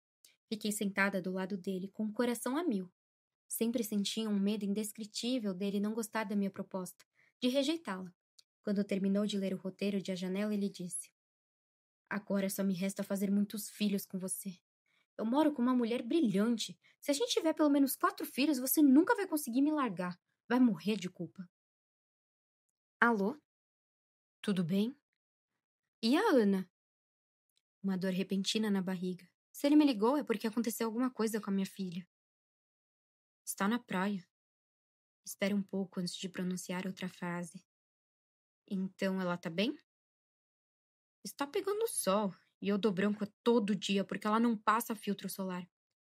Fiquei sentada do lado dele, com o coração a mil. Sempre sentia um medo indescritível dele não gostar da minha proposta, de rejeitá-la. Quando terminou de ler o roteiro de A Janela, ele disse: "Agora só me resta fazer muitos filhos com você. Eu moro com uma mulher brilhante. Se a gente tiver pelo menos 4 filhos, você nunca vai conseguir me largar. Vai morrer de culpa." Alô? Tudo bem? E a Ana? Uma dor repentina na barriga. Se ele me ligou é porque aconteceu alguma coisa com a minha filha. Está na praia. Espera um pouco antes de pronunciar outra frase. Então ela tá bem? Está pegando sol e eu dou branco todo dia porque ela não passa filtro solar.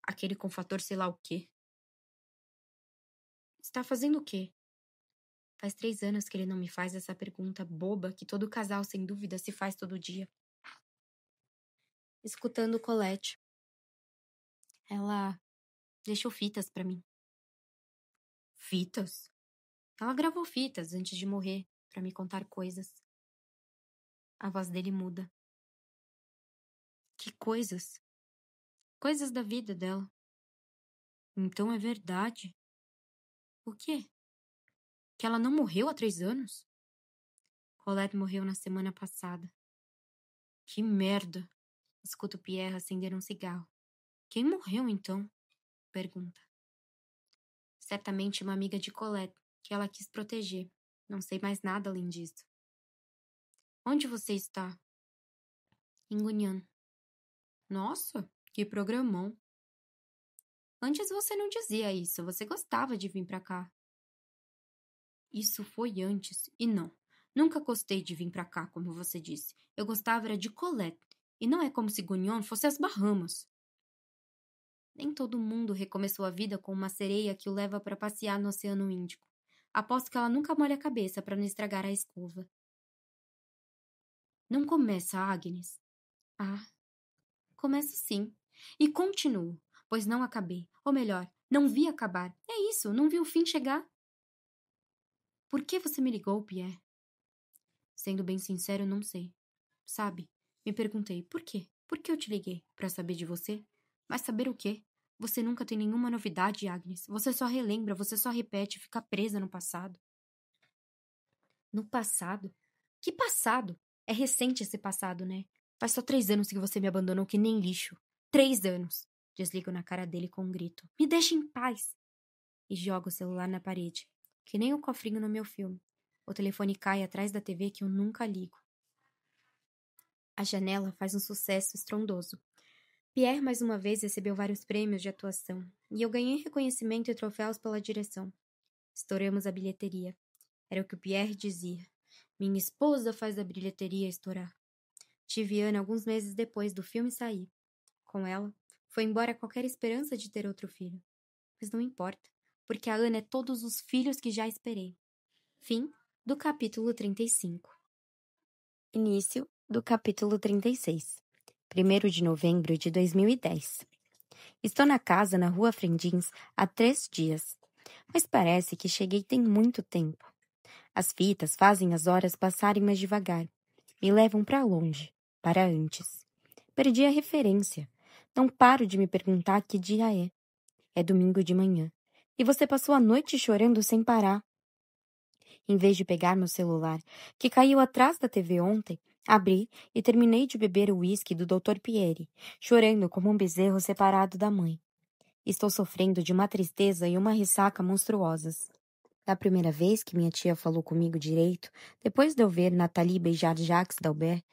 Aquele com fator sei lá o quê. Está fazendo o quê? Faz 3 anos que ele não me faz essa pergunta boba que todo casal, sem dúvida, se faz todo dia. Escutando Colette. Ela deixou fitas pra mim. Fitas? Ela gravou fitas antes de morrer pra me contar coisas. A voz dele muda. Que coisas? Coisas da vida dela. Então é verdade. O quê? Que ela não morreu há 3 anos? Colette morreu na semana passada. Que merda! Escuto Pierre acender um cigarro. Quem morreu então? Pergunta. Certamente uma amiga de Colette, que ela quis proteger. Não sei mais nada além disso. Onde você está? Em Gunhan. Nossa, que programão. Antes você não dizia isso, você gostava de vir pra cá. Isso foi antes, e não. Nunca gostei de vir pra cá, como você disse. Eu gostava era de Colette, e não é como se Gunhan fosse as Bahamas. Nem todo mundo recomeçou a vida com uma sereia que o leva para passear no Oceano Índico. Aposto que ela nunca molha a cabeça para não estragar a escova. Não começa, Agnes. Ah, começo sim. E continuo, pois não acabei. Ou melhor, não vi acabar. É isso, não vi o fim chegar. Por que você me ligou, Pierre? Sendo bem sincero, não sei. Sabe, me perguntei, por quê? Por que eu te liguei? Para saber de você? Mas saber o quê? Você nunca tem nenhuma novidade, Agnes. Você só relembra, você só repete, fica presa no passado. No passado? Que passado? É recente esse passado, né? Faz só 3 anos que você me abandonou que nem lixo. 3 anos! Desligo na cara dele com um grito. Me deixa em paz! E jogo o celular na parede. Que nem o cofrinho no meu filme. O telefone cai atrás da TV que eu nunca ligo. A janela faz um sucesso estrondoso. Pierre mais uma vez recebeu vários prêmios de atuação, e eu ganhei reconhecimento e troféus pela direção. Estouramos a bilheteria. Era o que o Pierre dizia. Minha esposa faz a bilheteria estourar. Tive Ana alguns meses depois do filme sair. Com ela, foi embora qualquer esperança de ter outro filho. Mas não importa, porque a Ana é todos os filhos que já esperei. Fim do capítulo 35. Início do capítulo 36. 1º de novembro de 2010. Estou na casa na rua Frendins há 3 dias, mas parece que cheguei tem muito tempo. As fitas fazem as horas passarem mais devagar. Me levam para longe, para antes. Perdi a referência. Não paro de me perguntar que dia é. É domingo de manhã. E você passou a noite chorando sem parar. Em vez de pegar meu celular, que caiu atrás da TV ontem, abri e terminei de beber o uísque do Dr. Pierre, chorando como um bezerro separado da mãe. Estou sofrendo de uma tristeza e uma ressaca monstruosas. Da primeira vez que minha tia falou comigo direito, depois de eu ver Nathalie beijar Jacques Dalbert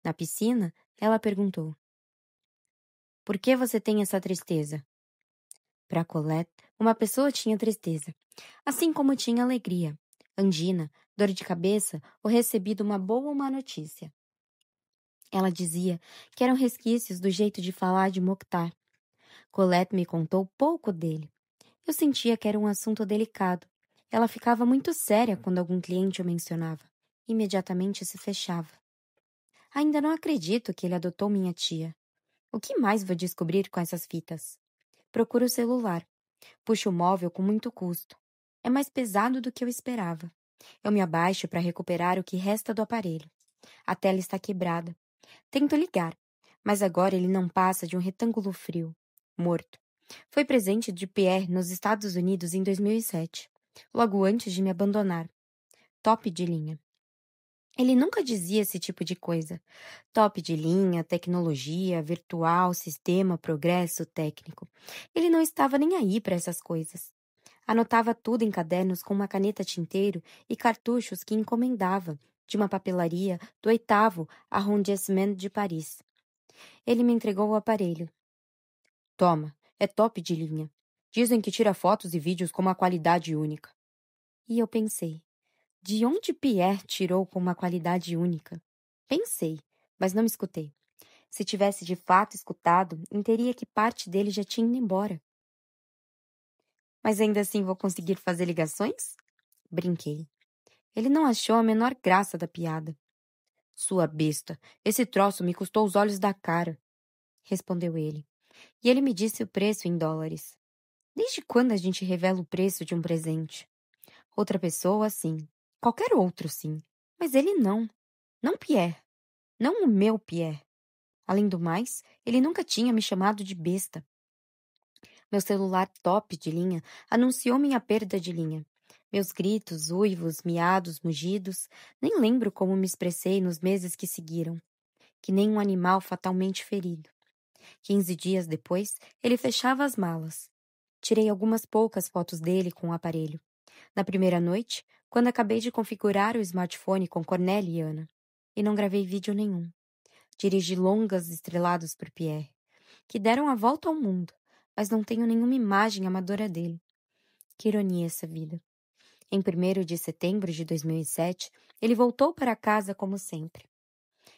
na piscina, ela perguntou: Por que você tem essa tristeza? Para Colette, uma pessoa tinha tristeza, assim como tinha alegria, angina, dor de cabeça ou recebido uma boa ou má notícia. Ela dizia que eram resquícios do jeito de falar de Mokhtar. Colette me contou pouco dele. Eu sentia que era um assunto delicado. Ela ficava muito séria quando algum cliente o mencionava. Imediatamente se fechava. Ainda não acredito que ele adotou minha tia. O que mais vou descobrir com essas fitas? Procuro o celular. Puxo o móvel com muito custo. É mais pesado do que eu esperava. Eu me abaixo para recuperar o que resta do aparelho. A tela está quebrada. Tento ligar, mas agora ele não passa de um retângulo frio, morto. Foi presente de Pierre nos Estados Unidos em 2007, logo antes de me abandonar. Top de linha. Ele nunca dizia esse tipo de coisa. Top de linha, tecnologia, virtual, sistema, progresso técnico. Ele não estava nem aí para essas coisas. Anotava tudo em cadernos com uma caneta tinteiro e cartuchos que encomendava de uma papelaria do 8º arrondissement de Paris. Ele me entregou o aparelho. Toma, é top de linha. Dizem que tira fotos e vídeos com uma qualidade única. E eu pensei, de onde Pierre tirou com uma qualidade única? Pensei, mas não me escutei. Se tivesse de fato escutado, entenderia que parte dele já tinha ido embora. Mas ainda assim vou conseguir fazer ligações? Brinquei. Ele não achou a menor graça da piada. Sua besta, esse troço me custou os olhos da cara, respondeu ele. E ele me disse o preço em dólares. Desde quando a gente revela o preço de um presente? Outra pessoa, sim. Qualquer outro, sim. Mas ele não. Não Pierre. Não o meu Pierre. Além do mais, ele nunca tinha me chamado de besta. Meu celular top de linha anunciou minha perda de linha. Meus gritos, uivos, miados, mugidos, nem lembro como me expressei nos meses que seguiram. Que nem um animal fatalmente ferido. 15 dias depois, ele fechava as malas. Tirei algumas poucas fotos dele com o aparelho. Na primeira noite, quando acabei de configurar o smartphone com Cornélia e Ana. E não gravei vídeo nenhum. Dirigi longas estrelados por Pierre, que deram a volta ao mundo, mas não tenho nenhuma imagem amadora dele. Que ironia essa vida. Em 1º de setembro de 2007, ele voltou para casa como sempre.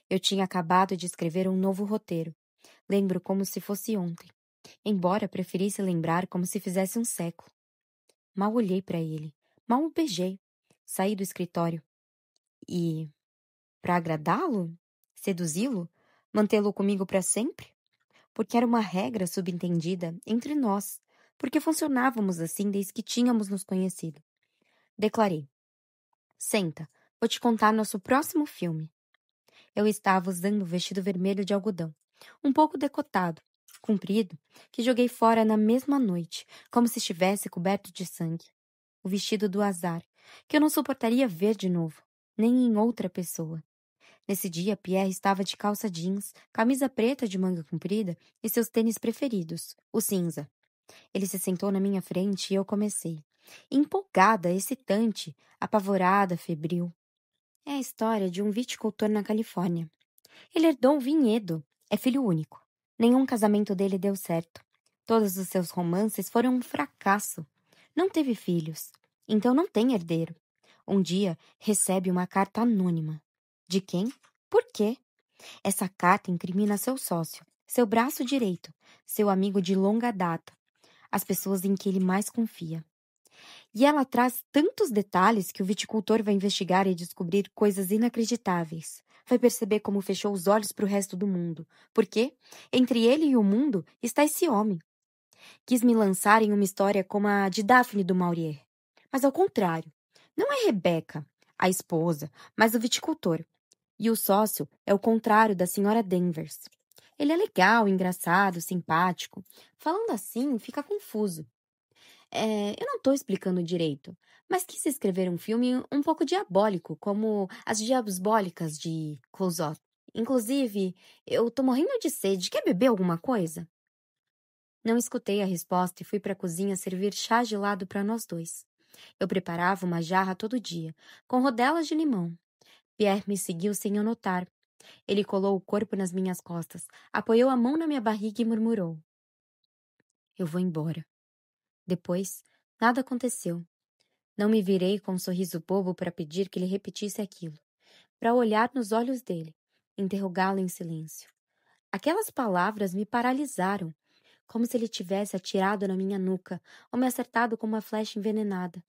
Eu tinha acabado de escrever um novo roteiro. Lembro como se fosse ontem, embora preferisse lembrar como se fizesse um século. Mal olhei para ele, mal o beijei. Saí do escritório. E, para agradá-lo? Seduzi-lo? Mantê-lo comigo para sempre? Porque era uma regra subentendida entre nós, porque funcionávamos assim desde que tínhamos nos conhecido. Declarei. Senta, vou te contar nosso próximo filme. Eu estava usando um vestido vermelho de algodão, um pouco decotado, comprido, que joguei fora na mesma noite, como se estivesse coberto de sangue. O vestido do azar, que eu não suportaria ver de novo, nem em outra pessoa. Nesse dia, Pierre estava de calça jeans, camisa preta de manga comprida e seus tênis preferidos, o cinza. Ele se sentou na minha frente e eu comecei. Empolgada, excitante, apavorada, febril. É a história de um viticultor na Califórnia. Ele herdou um vinhedo. É filho único. Nenhum casamento dele deu certo. Todos os seus romances foram um fracasso. Não teve filhos. Então não tem herdeiro. Um dia recebe uma carta anônima. De quem? Por quê? Essa carta incrimina seu sócio, seu braço direito, seu amigo de longa data, as pessoas em que ele mais confia. E ela traz tantos detalhes que o viticultor vai investigar e descobrir coisas inacreditáveis. Vai perceber como fechou os olhos para o resto do mundo. Porque, entre ele e o mundo, está esse homem. Quis me lançar em uma história como a de Daphne do Maurier. Mas ao contrário. Não é Rebeca, a esposa, mas o viticultor. E o sócio é o contrário da senhora Danvers. Ele é legal, engraçado, simpático. Falando assim, fica confuso. Eu não estou explicando direito, mas quis escrever um filme um pouco diabólico, como As Diabólicas de Clouseau. Inclusive, eu tô morrendo de sede. Quer beber alguma coisa? Não escutei a resposta e fui para a cozinha servir chá gelado para nós dois. Eu preparava uma jarra todo dia, com rodelas de limão. Pierre me seguiu sem eu notar. Ele colou o corpo nas minhas costas, apoiou a mão na minha barriga e murmurou: Eu vou embora. Depois, nada aconteceu. Não me virei com um sorriso bobo para pedir que ele repetisse aquilo, para olhar nos olhos dele, interrogá-lo em silêncio. Aquelas palavras me paralisaram, como se ele tivesse atirado na minha nuca ou me acertado com uma flecha envenenada,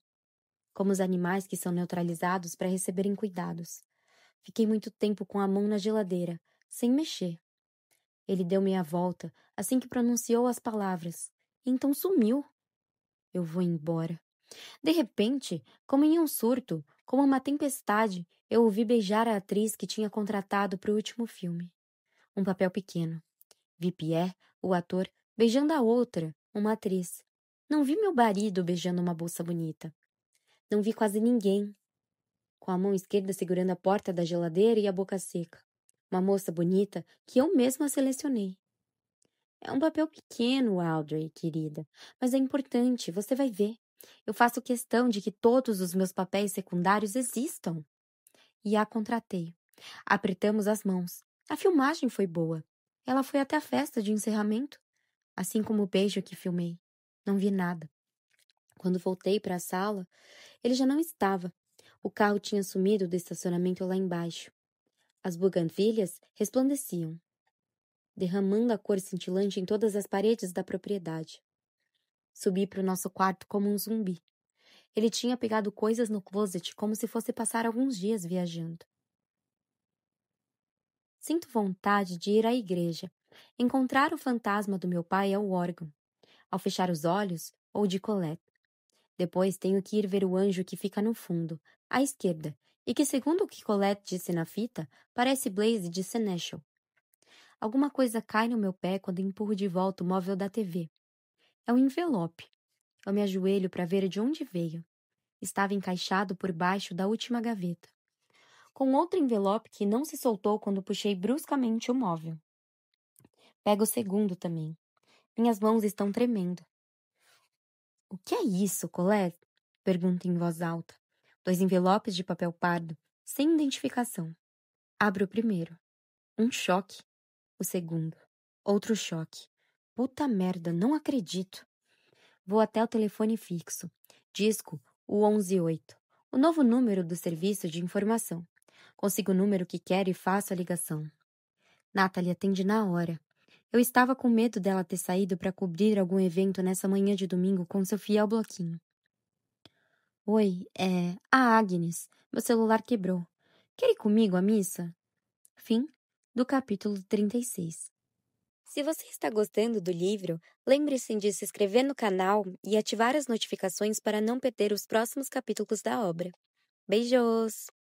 como os animais que são neutralizados para receberem cuidados. Fiquei muito tempo com a mão na geladeira, sem mexer. Ele deu meia volta assim que pronunciou as palavras, e então sumiu. Eu vou embora. De repente, como em um surto, como uma tempestade, eu ouvi beijar a atriz que tinha contratado para o último filme. Um papel pequeno. Vi Pierre, o ator, beijando a outra, uma atriz. Não vi meu marido beijando uma bolsa bonita. Não vi quase ninguém. Com a mão esquerda segurando a porta da geladeira e a boca seca. Uma moça bonita que eu mesma selecionei. É um papel pequeno, Audrey, querida, mas é importante, você vai ver. Eu faço questão de que todos os meus papéis secundários existam. E a contratei. Apertamos as mãos. A filmagem foi boa. Ela foi até a festa de encerramento, assim como o beijo que filmei. Não vi nada. Quando voltei para a sala, Ele já não estava. O carro tinha sumido do estacionamento lá embaixo. As buganvílias resplandeciam, derramando a cor cintilante em todas as paredes da propriedade. Subi para o nosso quarto como um zumbi. Ele tinha pegado coisas no closet como se fosse passar alguns dias viajando. Sinto vontade de ir à igreja. Encontrar o fantasma do meu pai é o órgão. Ao fechar os olhos, ou de Colette. Depois tenho que ir ver o anjo que fica no fundo, à esquerda, e que, segundo o que Colette disse na fita, parece Blaise de Seneschal. Alguma coisa cai no meu pé quando empurro de volta o móvel da TV. É um envelope. Eu me ajoelho para ver de onde veio. Estava encaixado por baixo da última gaveta, com outro envelope que não se soltou quando puxei bruscamente o móvel. Pego o segundo também. Minhas mãos estão tremendo. O que é isso, Colette? Pergunto em voz alta. 2 envelopes de papel pardo, sem identificação. Abro o primeiro. Um choque. O segundo. Outro choque. Puta merda, não acredito. Vou até o telefone fixo. Disco o 118. O novo número do serviço de informação. Consigo o número que quero e faço a ligação. Natalie atende na hora. Eu estava com medo dela ter saído para cobrir algum evento nessa manhã de domingo com seu fiel bloquinho. Oi, a Agnes. Meu celular quebrou. Quer ir comigo à missa? Fim do capítulo 36. Se você está gostando do livro, lembre-se de se inscrever no canal e ativar as notificações para não perder os próximos capítulos da obra. Beijos!